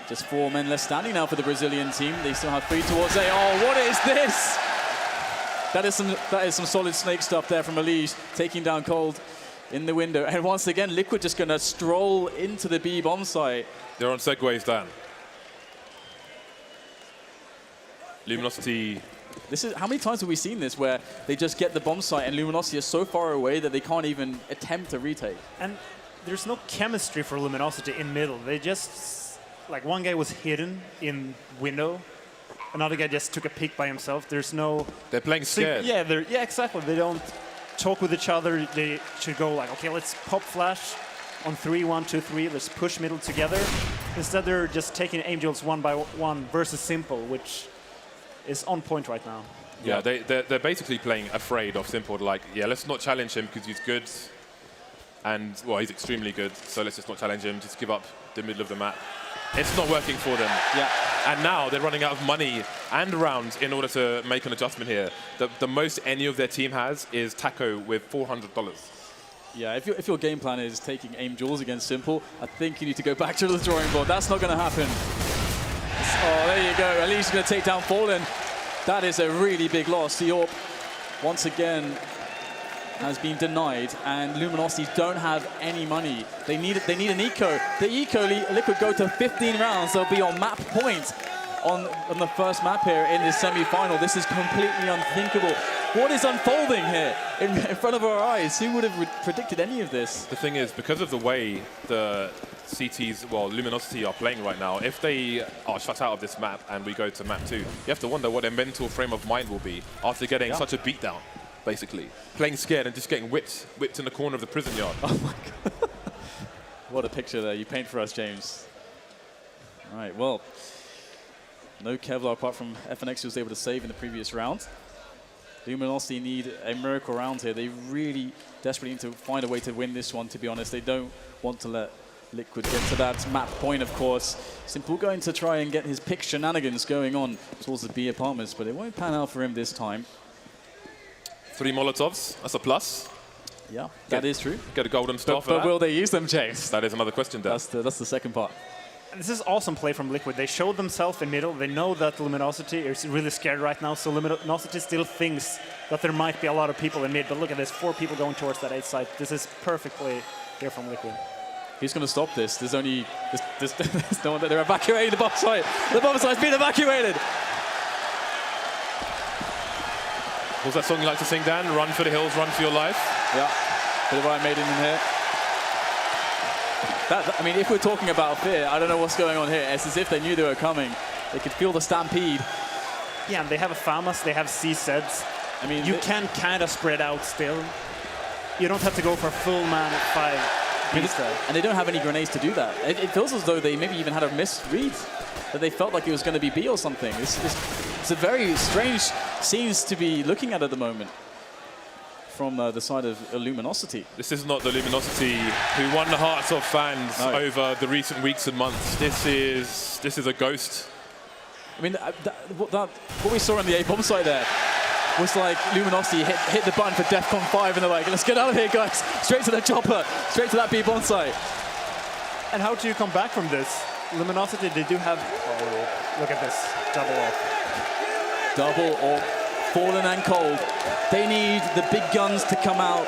Just 4 men left standing now for the Brazilian team. They still have 3 towards A. Oh, what is this? That is some solid snake stuff there from Elise, taking down Cold. in the window. And once again, Liquid just going to stroll into the B bomb site.
They're on segways, Dan. Luminosity.
This is how many times have we seen this where they just get the bomb site and Luminosity is so far away that they can't even attempt to retake?
And there's no chemistry for Luminosity in middle. They just, like, one guy was hidden in window, another guy just took a peek by himself. There's no...
They're playing scared.
Yeah, exactly. They don't talk with each other. They should go like, okay, let's pop flash on 3, 1, 2, 3. Let's push middle together. Instead, they're just taking Angels one by one versus Simple, which is on point right now.
Yeah, they're basically playing afraid of Simple. Like, yeah, let's not challenge him because he's good. And, well, he's extremely good. So let's just not challenge him. Just give up the middle of the map. It's not working for them.
Yeah.
And now they're running out of money and rounds in order to make an adjustment here. The most any of their team has is Taco with $400.
Yeah, if your game plan is taking aim duels against Simple, I think you need to go back to the drawing board. That's not going to happen. Oh, there you go. At least he's going to take down Fallen. That is a really big loss. The AWP, once again, has been denied, and Luminosity don't have any money. They need an eco. The eco Liquid go to 15 rounds. They'll be on map point on the first map here in this semi-final. This is completely unthinkable. What is unfolding here in front of our eyes? Who would have predicted any of this?
The thing is, because of the way the CTs, well, Luminosity are playing right now, if they are shut out of this map and we go to map 2, you have to wonder what their mental frame of mind will be after getting such a beatdown, basically. Playing scared and just getting whipped in the corner of the prison yard.
Oh my God. What a picture there you paint for us, James. All right, well, no Kevlar apart from FNX who was able to save in the previous round. Luminosity need a miracle round here. They really desperately need to find a way to win this one, to be honest. They don't want to let Liquid get to that map point, of course. Simple going to try and get his pick shenanigans going on towards the B apartments, but it won't pan out for him this time.
3 Molotovs, that's a plus.
Yeah, that is true.
Get a golden star for that.
But will they use them, James?
That is another question, Dan.
That's the second part.
And this is awesome play from Liquid. They showed themselves in middle. They know that Luminosity is really scared right now, so Luminosity still thinks that there might be a lot of people in mid. But look at this, 4 people going towards that 8 site. This is perfect play here from Liquid.
Who's going to stop this? There's only... There's no one that they're evacuating the bomb site. The bomb site's been evacuated.
What's that song you like to sing, Dan? Run for the hills, run for your life.
Yeah, bit of Iron Maiden in here. I mean, if we're talking about fear, I don't know what's going on here. It's as if they knew they were coming. They could feel the stampede.
Yeah, and they have a FAMAS, they have C-Seds.
I mean,
you can kind of spread out still. You don't have to go for full man at 5 beast.
And they don't have any grenades to do that. It feels as though they maybe even had a misread, that they felt like it was going to be B or something. It's a very strange scenes to be looking at the moment from the side of Luminosity.
This is not the Luminosity who won the hearts of fans over the recent weeks and months. This is a ghost.
I mean, what we saw on the A bomb site there was like Luminosity hit the button for DEFCON 5 and they're like, let's get out of here, guys. Straight to the chopper, straight to that B bomb site.
And how do you come back from this? Luminosity, they do have... Oh, look at this. Double off.
Double or Fallen and Cold. They need the big guns to come out.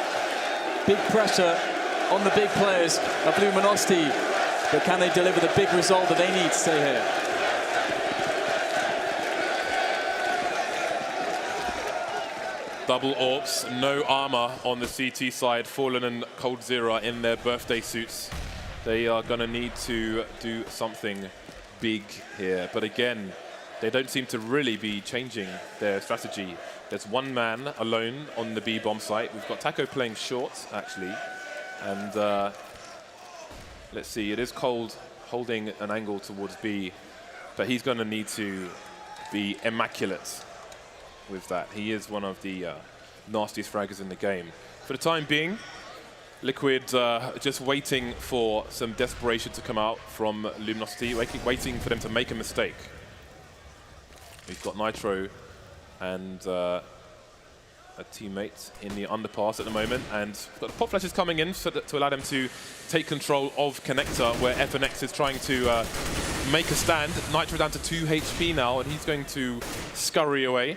Big pressure on the big players of Luminosity. But can they deliver the big result that they need to stay here?
Double AWPs, no armor on the CT side. Fallen and Cold Zero in their birthday suits. They are going to need to do something big here. But again, they don't seem to really be changing their strategy. There's one man alone on the B bomb site. We've got Taco playing short, actually. And let's see, it is Cold holding an angle towards B. But he's going to need to be immaculate with that. He is one of the nastiest fraggers in the game. For the time being, Liquid just waiting for some desperation to come out from Luminosity, waiting for them to make a mistake. We've got Nitro and a teammate in the underpass at the moment, and we've got the pop flashes coming in to allow them to take control of Connector, where FNX is trying to make a stand. Nitro down to 2 HP now, and he's going to scurry away.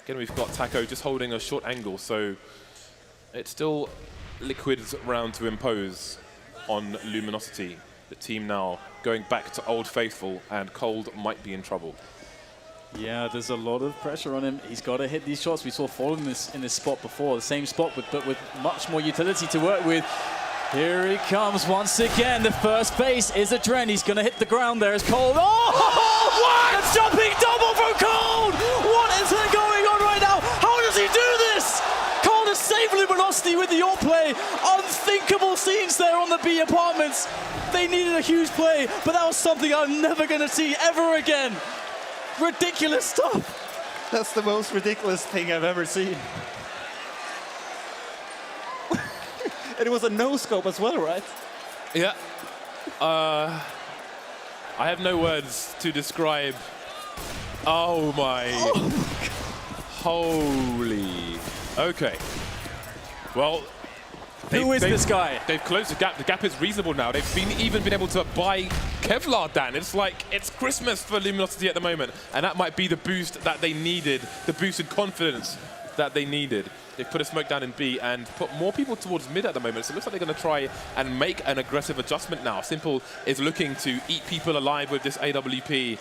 Again, we've got Taco just holding a short angle, so it's still Liquid's round to impose on Luminosity. The team now going back to Old Faithful, and Cold might be in trouble.
Yeah, there's a lot of pressure on him. He's got to hit these shots. We saw Fallen in this spot before, the same spot, but with much more utility to work with. Here he comes once again. The first base is Adren. He's going to hit the ground there as Cold. Oh! What? A jumping double from Cold! What is going on right now? How does he do this? Cold has saved Luminosity with the all play. Unthinkable scenes there on the B apartments. They needed a huge play, but that was something I'm never going to see ever again. Ridiculous stuff.
That's the most ridiculous thing I've ever seen. And it was a no-scope as well, right?
Yeah. I have no words to describe. Oh my. Holy. Okay. Well,
who is this guy?
They've closed the gap. The gap is reasonable now. They've even been able to buy Kevlar, Dan. It's like it's Christmas for Luminosity at the moment, and that might be the boost that they needed, the boosted confidence that they needed. They've put a smoke down in B and put more people towards mid at the moment, so it looks like they're going to try and make an aggressive adjustment now. Simple is looking to eat people alive with this AWP.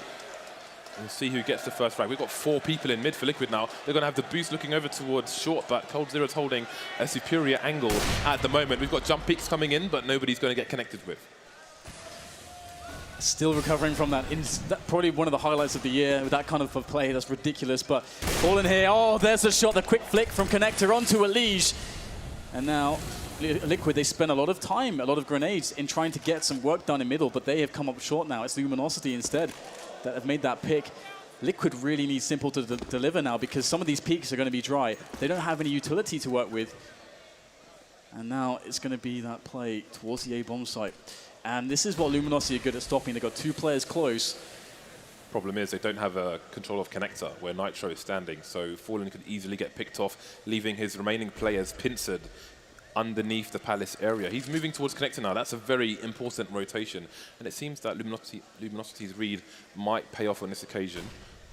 We'll see who gets the first frag. We've got 4 people in mid for Liquid now. They're going to have the boost looking over towards short, but Cold Zero's holding a superior angle at the moment. We've got jump peaks coming in, but nobody's going to get connected with.
Still recovering from that. Probably one of the highlights of the year with that kind of a play. That's ridiculous, but all in here. Oh, there's the shot, the quick flick from Connector onto Elige. And now Liquid, they spent a lot of time, a lot of grenades in trying to get some work done in middle, but they have come up short now. It's Luminosity instead that have made that pick. Liquid really needs Simple to deliver now because some of these peaks are going to be dry. They don't have any utility to work with. And now it's going to be that play towards the A-bomb site. And this is what Luminosity are good at stopping. They've got 2 players close.
Problem is they don't have a control of Connector where Nitro is standing, so Fallen could easily get picked off, leaving his remaining players pincered underneath the Palace area. He's moving towards Connector now. That's a very important rotation, and it seems that Luminosity's read might pay off on this occasion.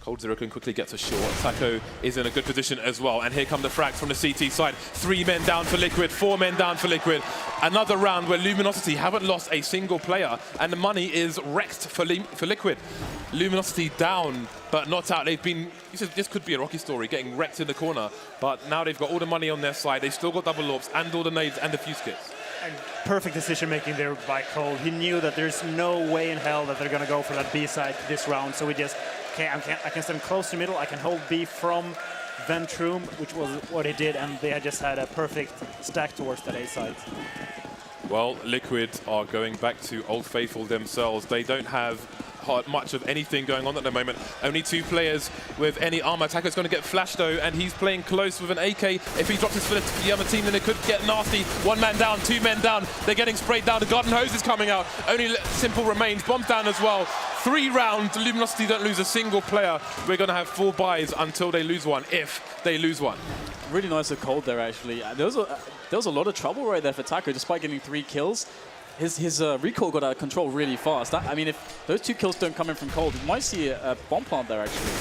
Cold Zero can quickly get to short. Taco is in a good position as well. And here come the frags from the CT side. 3 men down for Liquid, 4 men down for Liquid. Another round where Luminosity haven't lost a single player, and the money is wrecked for Liquid. Luminosity down, but not out. They've been, this could be a Rocky story, getting wrecked in the corner. But now they've got all the money on their side. They've still got double orbs and all the nades and the fuse kits.
And perfect decision making there by Cold. He knew that there's no way in hell that they're going to go for that B side this round. So we just, I can stand close to middle. I can hold B from vent room, which was what he did. And they just had a perfect stack towards that A side.
Well, Liquid are going back to Old Faithful themselves. They don't have much of anything going on at the moment. Only 2 players with any armor. Taco's going to get flashed though, and he's playing close with an AK. If he drops his foot to the other team, then it could get nasty. 1 man down, 2 men down. They're getting sprayed down. The garden hose is coming out. Only Simple remains. Bombs down as well. 3 rounds. Luminosity don't lose a single player. We're going to have 4 buys until they lose one, if they lose one.
Really nice of Cold there, actually. There was a lot of trouble right there for Taco, despite getting 3 kills. His recall got out of control really fast. I mean, if those 2 kills don't come in from Cold, you might see a bomb plant there, actually.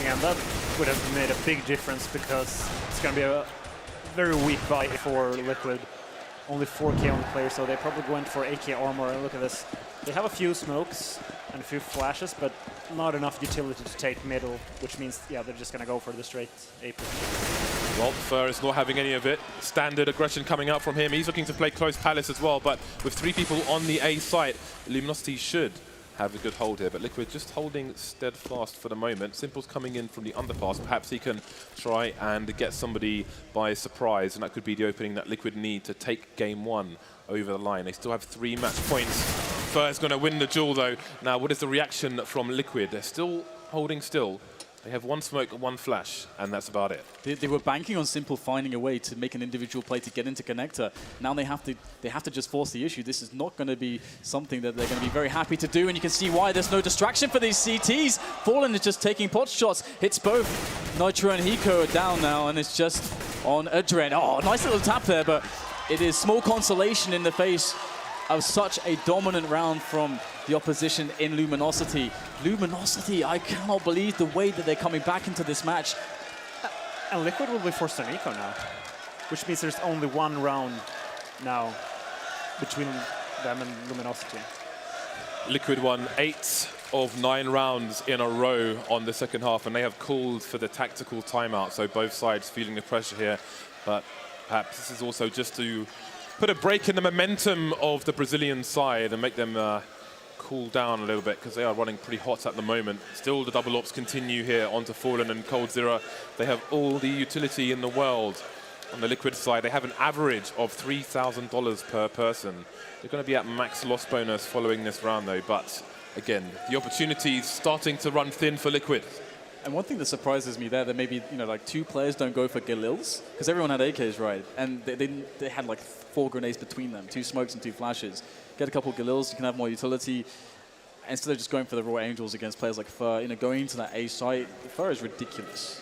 Yeah, and that would have made a big difference because it's going to be a very weak buy for Liquid. Only 4k on the player, so they probably went for AK armor. And look at this. They have a few smokes and a few flashes, but not enough utility to take middle, which means, yeah, they're just going to go for the straight A position.
Well, Fur is not having any of it. Standard aggression coming out from him. He's looking to play close Palace as well, but with 3 people on the A site, Luminosity should have a good hold here, but Liquid just holding steadfast for the moment. Simple's coming in from the underpass. Perhaps he can try and get somebody by surprise, and that could be the opening that Liquid need to take game 1 over the line. They still have 3 match points. Fur's going to win the duel though. Now, what is the reaction from Liquid? They're still holding still. They have 1 smoke and 1 flash, and that's about it.
They were banking on Simple finding a way to make an individual play to get into Connector. Now they have to just force the issue. This is not going to be something that they're going to be very happy to do, and you can see why there's no distraction for these CTs. Fallen is just taking pot shots, hits both. Nitro and Hiko are down now, and it's just on Adren. Oh, nice little tap there, but it is small consolation in the face of such a dominant round from the opposition in Luminosity. Luminosity, I cannot believe the way that they're coming back into this match.
And Liquid will be forced on eco now. which means there's only one round now between them and Luminosity.
Liquid won 8 of 9 rounds in a row on the second half, and they have called for the tactical timeout, so both sides feeling the pressure here. But perhaps this is also just to put a break in the momentum of the Brazilian side and make them cool down a little bit, because they are running pretty hot at the moment. Still, the double ops continue here onto Fallen and Coldzera. They have all the utility in the world. On the Liquid side, they have an average of $3,000 per person. They're going to be at max loss bonus following this round, though. But again, the opportunity's starting to run thin for Liquid.
And one thing that surprises me there, that maybe, you know, like 2 players don't go for Galils, because everyone had AKs, right? And they had like 4 grenades between them, 2 smokes and 2 flashes. Get a couple of Galils, you can have more utility. Instead of just going for the raw angels against players like Fur, you know, going into that A site, Fur is ridiculous.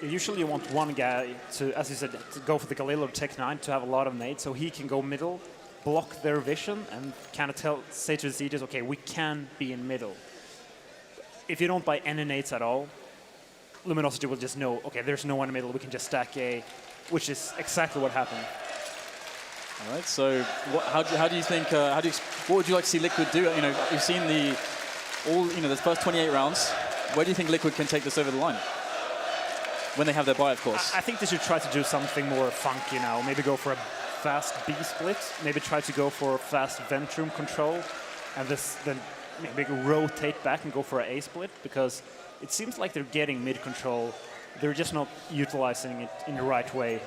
Usually you want one guy to, as you said, to go for the Galil or Tech 9 to have a lot of nades, so he can go middle, block their vision, and kind of say to the Sieges, okay, we can be in middle. If you don't buy any nades at all, Luminosity will just know, okay, there's no one in the middle, we can just stack A, which is exactly what happened.
All right, so how do you think, what would you like to see Liquid do? You know, you've seen the first 28 rounds. Where do you think Liquid can take this over the line? When they have their buy, of course.
I think they should try to do something more funky now. Maybe go for a fast B split. Maybe try to go for fast vent room control. And then maybe rotate back and go for an A split, because it seems like they're getting mid control. They're just not utilizing it in the right way.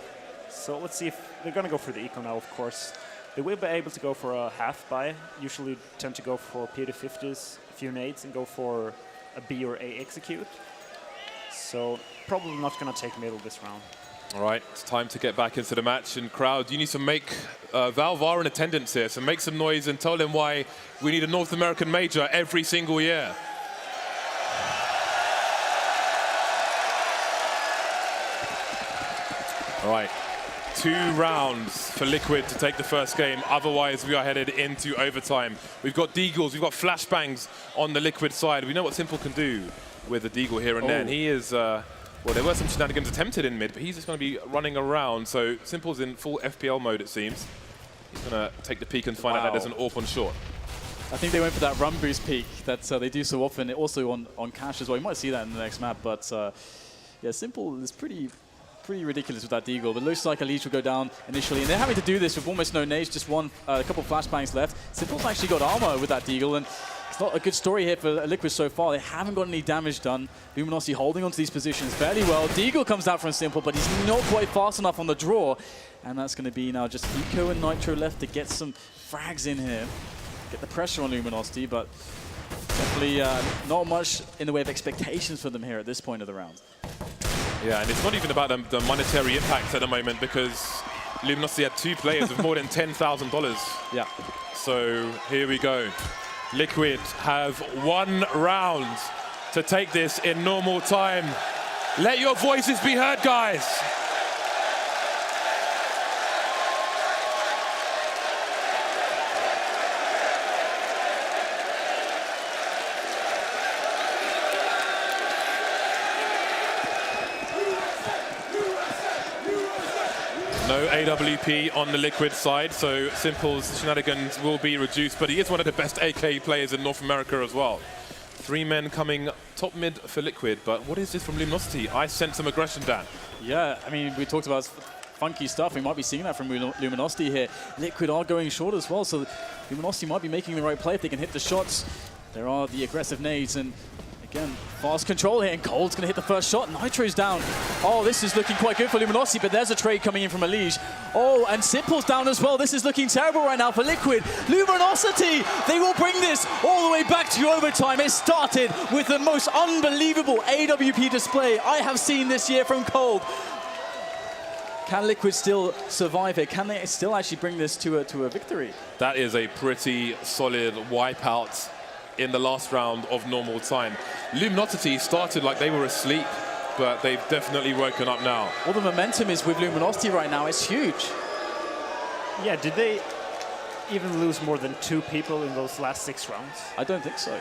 So let's see if they're going to go for the eco now, of course. They will be able to go for a half buy. Usually tend to go for P250s, a few nades, and go for a B or A execute. So probably not going to take middle this round.
All right, it's time to get back into the match. And crowd, you need to make Valve are in attendance here, so make some noise and tell them why we need a North American major every single year. All right, 2 rounds for Liquid to take the first game. Otherwise, we are headed into overtime. We've got Deagles, we've got flashbangs on the Liquid side. We know what Simple can do with a Deagle here and there. And he is, well, there were some shenanigans attempted in mid, but he's just going to be running around. So Simple's in full FPL mode, it seems. He's going to take the peek and find out that there's an AWP on short.
I think they went for that run boost peek that they do so often, also on Cash as well. You might see that in the next map, but yeah, Simple is pretty ridiculous with that Deagle, but looks like Elite will go down initially, and they're having to do this with almost no nades, just a couple of flashbangs left. Simple's actually got armor with that Deagle, and it's not a good story here for Liquid so far. They haven't got any damage done. Luminosity holding onto these positions fairly well. Deagle comes out from Simple, but he's not quite fast enough on the draw, and that's going to be now just Eco and Nitro left to get some frags in here, get the pressure on Luminosity, but definitely not much in the way of expectations for them here at this point of the round.
Yeah, and it's not even about the monetary impact at the moment, because Luminosity had 2 players with more than $10,000.
Yeah.
So here we go. Liquid have 1 round to take this in normal time. Let your voices be heard, guys. No AWP on the Liquid side, so Simple's shenanigans will be reduced, but he is one of the best AK players in North America as well. 3 men coming top mid for Liquid, but what is this from Luminosity? I sense some aggression, Dan.
Yeah, I mean, we talked about funky stuff. We might be seeing that from Luminosity here. Liquid are going short as well, so Luminosity might be making the right play if they can hit the shots. There are the aggressive nades, and again, fast control here, and Cold's going to hit the first shot. Nitro's down. Oh, this is looking quite good for Luminosity, but there's a trade coming in from Elige. Oh, and Simple's down as well. This is looking terrible right now for Liquid. Luminosity, they will bring this all the way back to overtime. It started with the most unbelievable AWP display I have seen this year from Cold. Can Liquid still survive it? Can they still actually bring this to a victory?
That is a pretty solid wipeout in the last round of normal time. Luminosity started like they were asleep, but they've definitely woken up now.
All the momentum is with Luminosity right now. It's huge.
Yeah, did they even lose more than 2 people in those last 6 rounds?
I don't think so.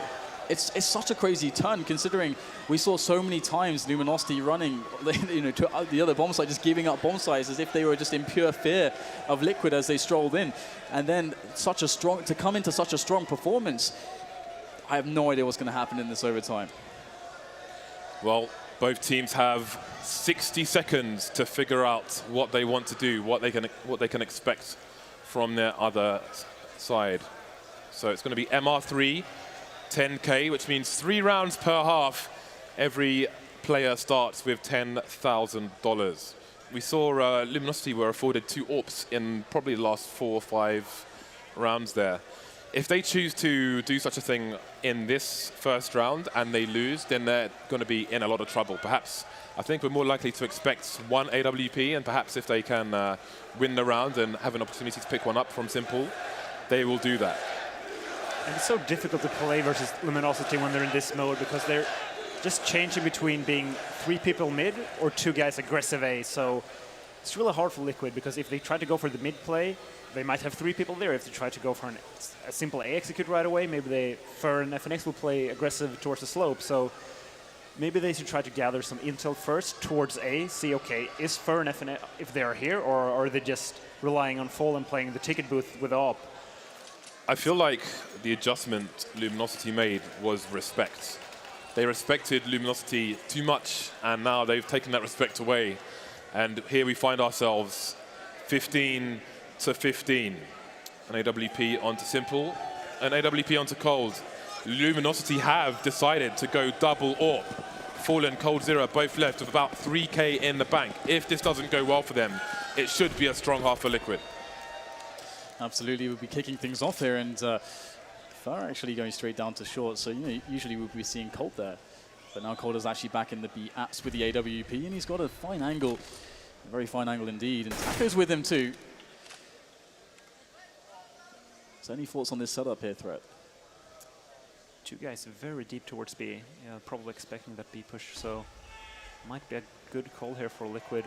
it's such a crazy turn, considering we saw so many times Luminosity running, to the other bomb site, just giving up bomb sites as if they were just in pure fear of Liquid as they strolled in. And then to come into such a strong performance, I have no idea what's going to happen in this overtime.
Well, both teams have 60 seconds to figure out what they want to do, what they can expect from their other side. So it's going to be MR3, 10K, which means 3 rounds per half. Every player starts with $10,000. We saw Luminosity were afforded 2 AWPs in probably the last 4 or 5 rounds there. If they choose to do such a thing in this first round and they lose, then they're going to be in a lot of trouble. Perhaps, I think we're more likely to expect 1 AWP, and perhaps if they can win the round and have an opportunity to pick one up from Simple, they will do that.
And it's so difficult to play versus Luminosity when they're in this mode, because they're just changing between being 3 people mid or 2 guys aggressive A. So it's really hard for Liquid, because if they try to go for the mid play, they might have 3 people there. If they try to go for a simple A execute right away, maybe Fer and FNX will play aggressive towards the slope. So maybe they should try to gather some intel first towards A, see, okay, is Fer and FNX, if they are here, or are they just relying on Fall and playing the ticket booth with AWP?
I feel like the adjustment Luminosity made was respect. They respected Luminosity too much, and now they've taken that respect away. And here we find ourselves 15 to 15. An AWP onto Simple, an AWP onto Cold. Luminosity have decided to go double AWP. Fallen, Cold Zero, both left with about 3K in the bank. If this doesn't go well for them, it should be a strong half for Liquid.
Absolutely, we'll be kicking things off here, and Fer actually going straight down to short. So usually we'll be seeing Cold there, but now Cold is actually back in the B apps with the AWP, and he's got a fine angle, a very fine angle indeed. And Taco's with him too. So any thoughts on this setup here, Threat?
2 guys very deep towards B, probably expecting that B push, so might be a good call here for Liquid.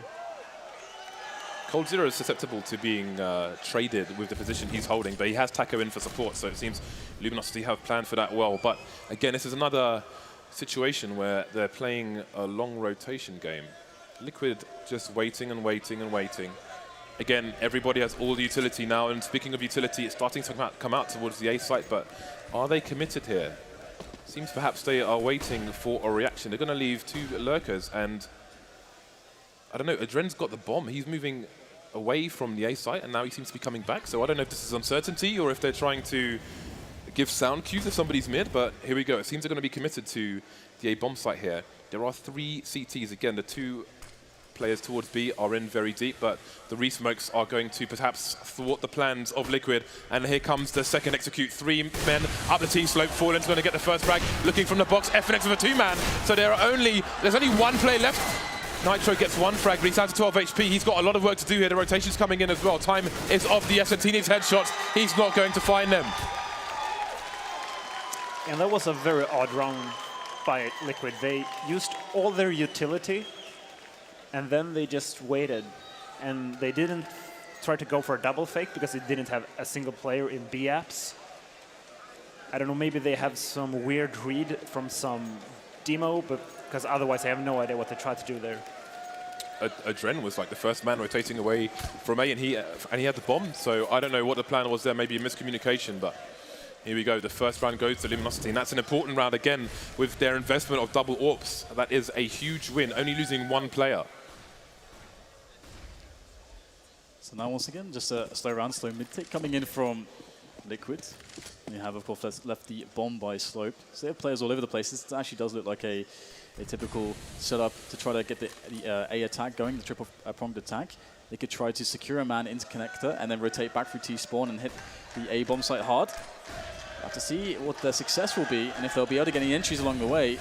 Cold Zero is susceptible to being traded with the position he's holding, but he has Taco in for support, so it seems Luminosity have planned for that well. But again, this is another situation where they're playing a long rotation game. Liquid just waiting and waiting and waiting. Again, everybody has all the utility now, and speaking of utility, it's starting to come out towards the A site, but are they committed here? Seems perhaps they are waiting for a reaction. They're going to leave 2 lurkers, and I don't know, Adren's got the bomb. He's moving away from the A site, and now he seems to be coming back, so I don't know if this is uncertainty or if they're trying to give sound cues if somebody's mid, but here we go. It seems they're going to be committed to the A bomb site here. There are 3 CTs. Again, the 2 players towards B are in very deep, but the re-smokes are going to perhaps thwart the plans of Liquid. And here comes the second execute. 3 men up the T slope. Fallen's going to get the first frag. Looking from the box, FNX with a 2-man. So there's only 1 player left. Nitro gets 1 frag, but he's down to 12 HP. He's got a lot of work to do here. The rotation's coming in as well. Time is of the essence. He needs headshots. He's not going to find them.
And that was a very odd round by Liquid. They used all their utility, and then they just waited. And they didn't try to go for a double fake because they didn't have a single player in B apps. I don't know, maybe they have some weird read from some demo, but because otherwise I have no idea what they tried to do there.
Adren was like the first man rotating away from A, and he had the bomb, so I don't know what the plan was there, maybe a miscommunication, but here we go. The first round goes to Luminosity, and that's an important round again with their investment of double AWPs. That is a huge win, only losing 1 player.
So now once again, just a slow round, slow mid-tick coming in from Liquid. You have, of course, left the bomb by slope. So they have players all over the place. This actually does look like a typical setup to try to get the A attack going, the triple pronged attack. They could try to secure a man into connector and then rotate back through T-spawn and hit the A bomb site hard. Have to see what their success will be and if they'll be able to get any entries along the way.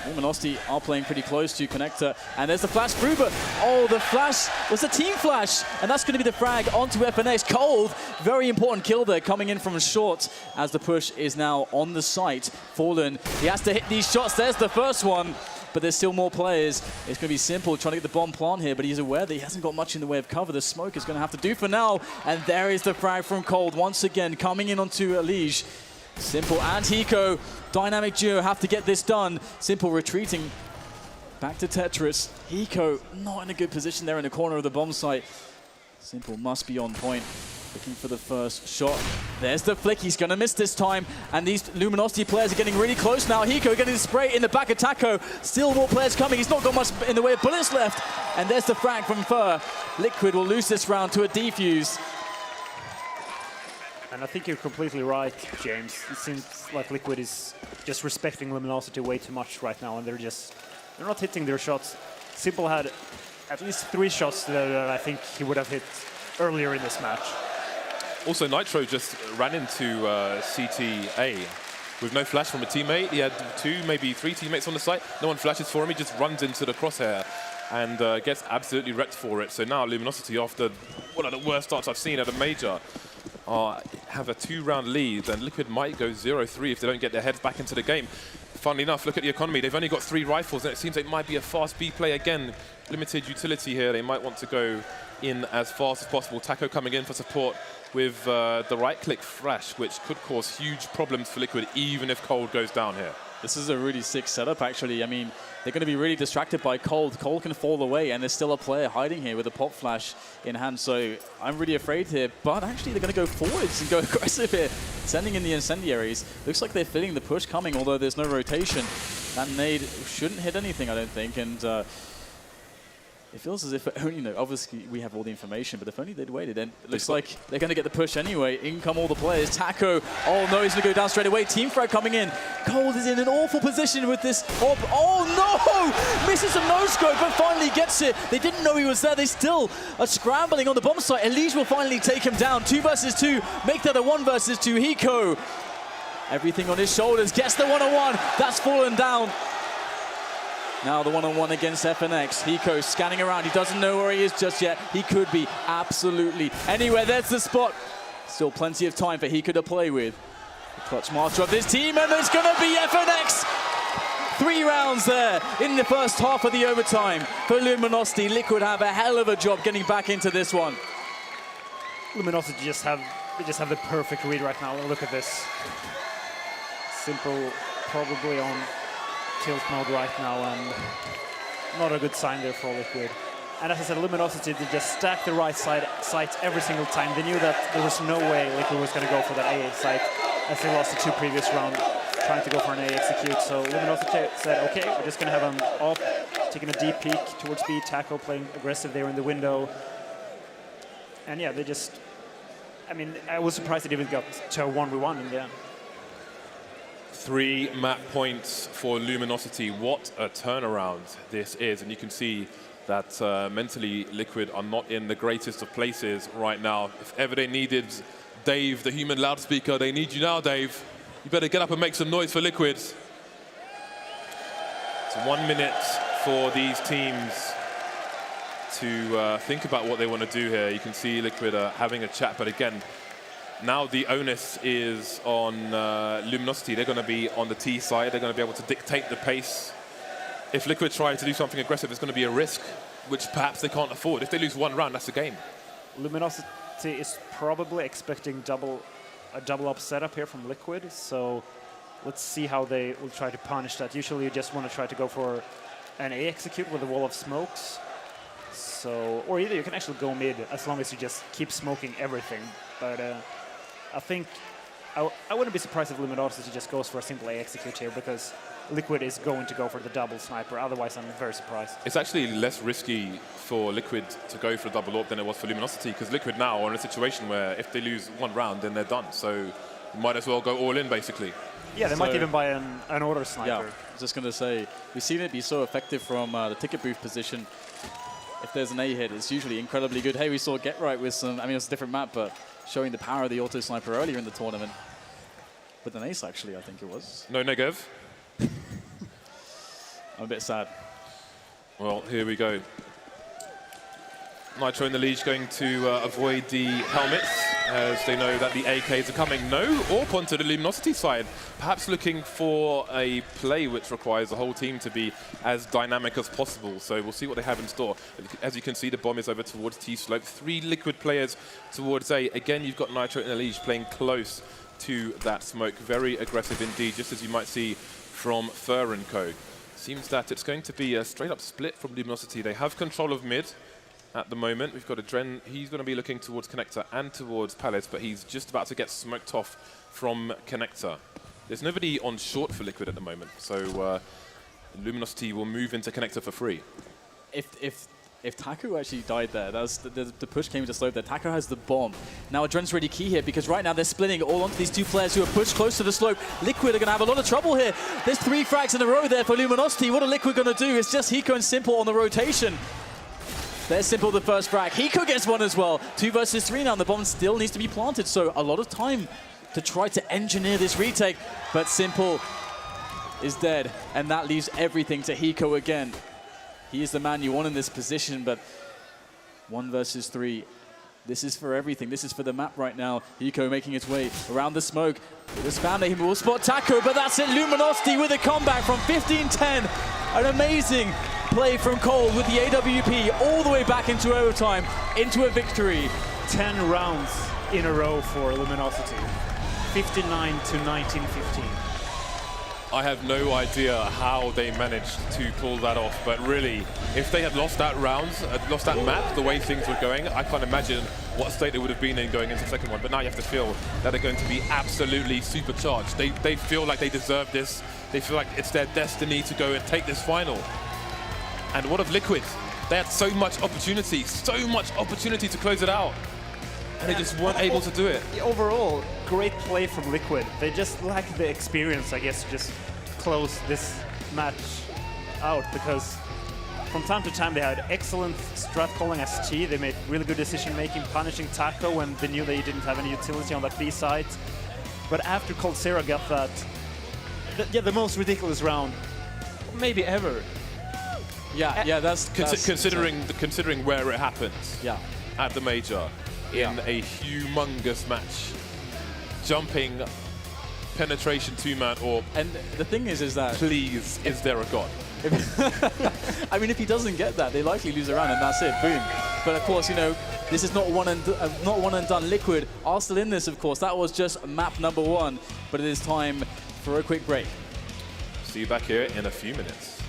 Luminosity are playing pretty close to connector, and there's the flash through, but oh, the flash was a team flash, and that's going to be the frag onto FNX. Cold, very important kill there, coming in from short as the push is now on the site. Fallen, he has to hit these shots. There's the first one, but there's still more players. It's going to be Simple trying to get the bomb plant here, but he's aware that he hasn't got much in the way of cover. The smoke is going to have to do for now, and there is the frag from Cold once again coming in onto Elige. Simple and Hiko, dynamic duo, have to get this done. Simple retreating back to Tetris. Hiko not in a good position there in the corner of the bomb site. Simple must be on point. Looking for the first shot. There's the flick. He's going to miss this time. And these Luminosity players are getting really close now. Hiko getting the spray in the back of Taco. Still more players coming. He's not got much in the way of bullets left. And there's the frag from Fur. Liquid will lose this round to a defuse.
And I think you're completely right, James. It seems like Liquid is just respecting Luminosity way too much right now, and they're not hitting their shots. Simple had at least 3 shots that I think he would have hit earlier in this match.
Also, Nitro just ran into CTA with no flash from a teammate. He had 2, maybe 3 teammates on the site. No one flashes for him. He just runs into the crosshair and gets absolutely wrecked for it. So now Luminosity, after one of the worst starts I've seen at a major, have a 2-round lead, and Liquid might go 0-3 if they don't get their heads back into the game. Funnily enough, look at the economy. They've only got 3 rifles, and it seems it might be a fast B play again. Limited utility here. They might want to go in as fast as possible. Taco coming in for support with the right-click flash, which could cause huge problems for Liquid, even if Cold goes down here.
This is a really sick setup, actually. I mean, they're going to be really distracted by Cold. Cold can fall away, and there's still a player hiding here with a pop flash in hand. So I'm really afraid here. But actually, they're going to go forwards and go aggressive here, sending in the incendiaries. Looks like they're feeling the push coming, although there's no rotation. That nade shouldn't hit anything, I don't think. And it feels as if only, obviously we have all the information, but if only they'd waited, then it looks like they're going to get the push anyway. In come all the players. Taco, oh no, he's going to go down straight away. Team frag coming in. Cold is in an awful position with this. Oh no! Misses a no-scope, but finally gets it. They didn't know he was there. They still are scrambling on the bomb site. Elige will finally take him down. 2 versus 2. Make that a 1 versus 2. Hiko, everything on his shoulders. Gets the 1-on-1. That's fallen down. Now the 1-on-1 against FNX. Hiko scanning around. He doesn't know where he is just yet. He could be absolutely anywhere. There's the spot. Still plenty of time for Hiko to play with. The clutch master of this team, and it's going to be FNX. 3 rounds there in the first half of the overtime for Luminosity. Liquid have a hell of a job getting back into this one.
Luminosity just have the perfect read right now. Look at this. Simple, probably on tilt mode right now, and not a good sign there for Liquid. And as I said, Luminosity, they just stacked the right site every single time. They knew that there was no way Liquid was going to go for that A site, as they lost the 2 previous rounds trying to go for an A execute. So Luminosity said, okay, we're just going to have them up, taking a deep peek towards B. Taco playing aggressive there in the window. And yeah, they just, I mean, I was surprised they even got to a 1v1 in the end.
3 map points for Luminosity. What a turnaround this is. And you can see that mentally Liquid are not in the greatest of places right now. If ever they needed Dave, the human loudspeaker, they need you now, Dave. You better get up and make some noise for Liquid. It's 1 minute for these teams to think about what they want to do here. You can see Liquid having a chat, but again, now the onus is on Luminosity. They're going to be on the T side. They're going to be able to dictate the pace. If Liquid try to do something aggressive, it's going to be a risk, which perhaps they can't afford. If they lose 1 round, that's the game.
Luminosity is probably expecting a double up setup here from Liquid, so let's see how they will try to punish that. Usually you just want to try to go for an A execute with a wall of smokes. So, or either you can actually go mid as long as you just keep smoking everything. But I think I wouldn't be surprised if Luminosity just goes for a simple A execute here, because Liquid is going to go for the double sniper. Otherwise, I'm very surprised.
It's actually less risky for Liquid to go for a double AWP than it was for Luminosity, because Liquid now are in a situation where if they lose 1 round, then they're done. So you might as well go all in, basically.
Yeah, they might even buy an order sniper.
Yeah, I was just going to say, we've seen it be so effective from the ticket booth position. If there's an A hit, it's usually incredibly good. Hey, we saw Get Right with some, I mean, it was a different map, but showing the power of the auto sniper earlier in the tournament. With an ace, actually, I think it was.
No negative.
I'm a bit sad.
Well, here we go. Nitro in the lead going to avoid the helmets, as they know that the AKs are coming. No AWP onto the Luminosity side. Perhaps looking for a play which requires the whole team to be as dynamic as possible. So we'll see what they have in store. As you can see, the bomb is over towards T-slope. 3 Liquid players towards A. Again, you've got Nitro in the lead playing close to that smoke. Very aggressive indeed, just as you might see from Fur and Co. Seems that it's going to be a straight-up split from Luminosity. They have control of mid at the moment. We've got a Dren. He's going to be looking towards Connector and towards Palace, but he's just about to get smoked off from Connector. There's nobody on short for Liquid at the moment, so Luminosity will move into Connector for free.
If Taco actually died there, that was the push came to slope there. Taco has the bomb. Now Adren's really key here because right now they're splitting all onto these two players who are pushed close to the slope. Liquid are going to have a lot of trouble here. There's 3 frags in a row there for Luminosity. What are Liquid going to do? It's just Hiko and Simple on the rotation. There's Simple the first frag. Hiko gets one as well. 2 versus 3 now. The bomb still needs to be planted, so a lot of time to try to engineer this retake. But Simple is dead, and that leaves everything to Hiko again. He is the man you want in this position, but 1 versus 3. This is for everything. This is for the map right now. Hiko making its way around the smoke. The spam that he will spot Taco, but that's it. Luminosity with a comeback from 15-10. An amazing play from Cole with the AWP all the way back into overtime, into a victory.
10 rounds in a row for Luminosity. 59 to 19-15.
I have no idea how they managed to pull that off, but really, if they had lost that round, lost that map, the way things were going, I can't imagine what state they would have been in going into the second one. But now you have to feel that they're going to be absolutely supercharged. They feel like they deserve this. They feel like it's their destiny to go and take this final. And what of Liquid? They had so much opportunity to close it out. And they just weren't able to do it.
Overall, great play from Liquid. They just lack the experience, I guess, to just close this match out, because from time to time they had excellent strat calling as T. They made really good decision making, punishing Taco when they knew they didn't have any utility on that B side. But after Coldzera got that, the most ridiculous round, maybe ever.
Yeah, that's
considering where it happens.
Yeah,
at the major. In a humongous match. Jumping, penetration 2-man orb.
And the thing is that...
Please, is there a god?
I mean, if he doesn't get that, they likely lose a round and that's it, boom. But of course, you know, this is not one and done. Liquid are still in this, of course. That was just map number 1, but it is time for a quick break.
See you back here in a few minutes.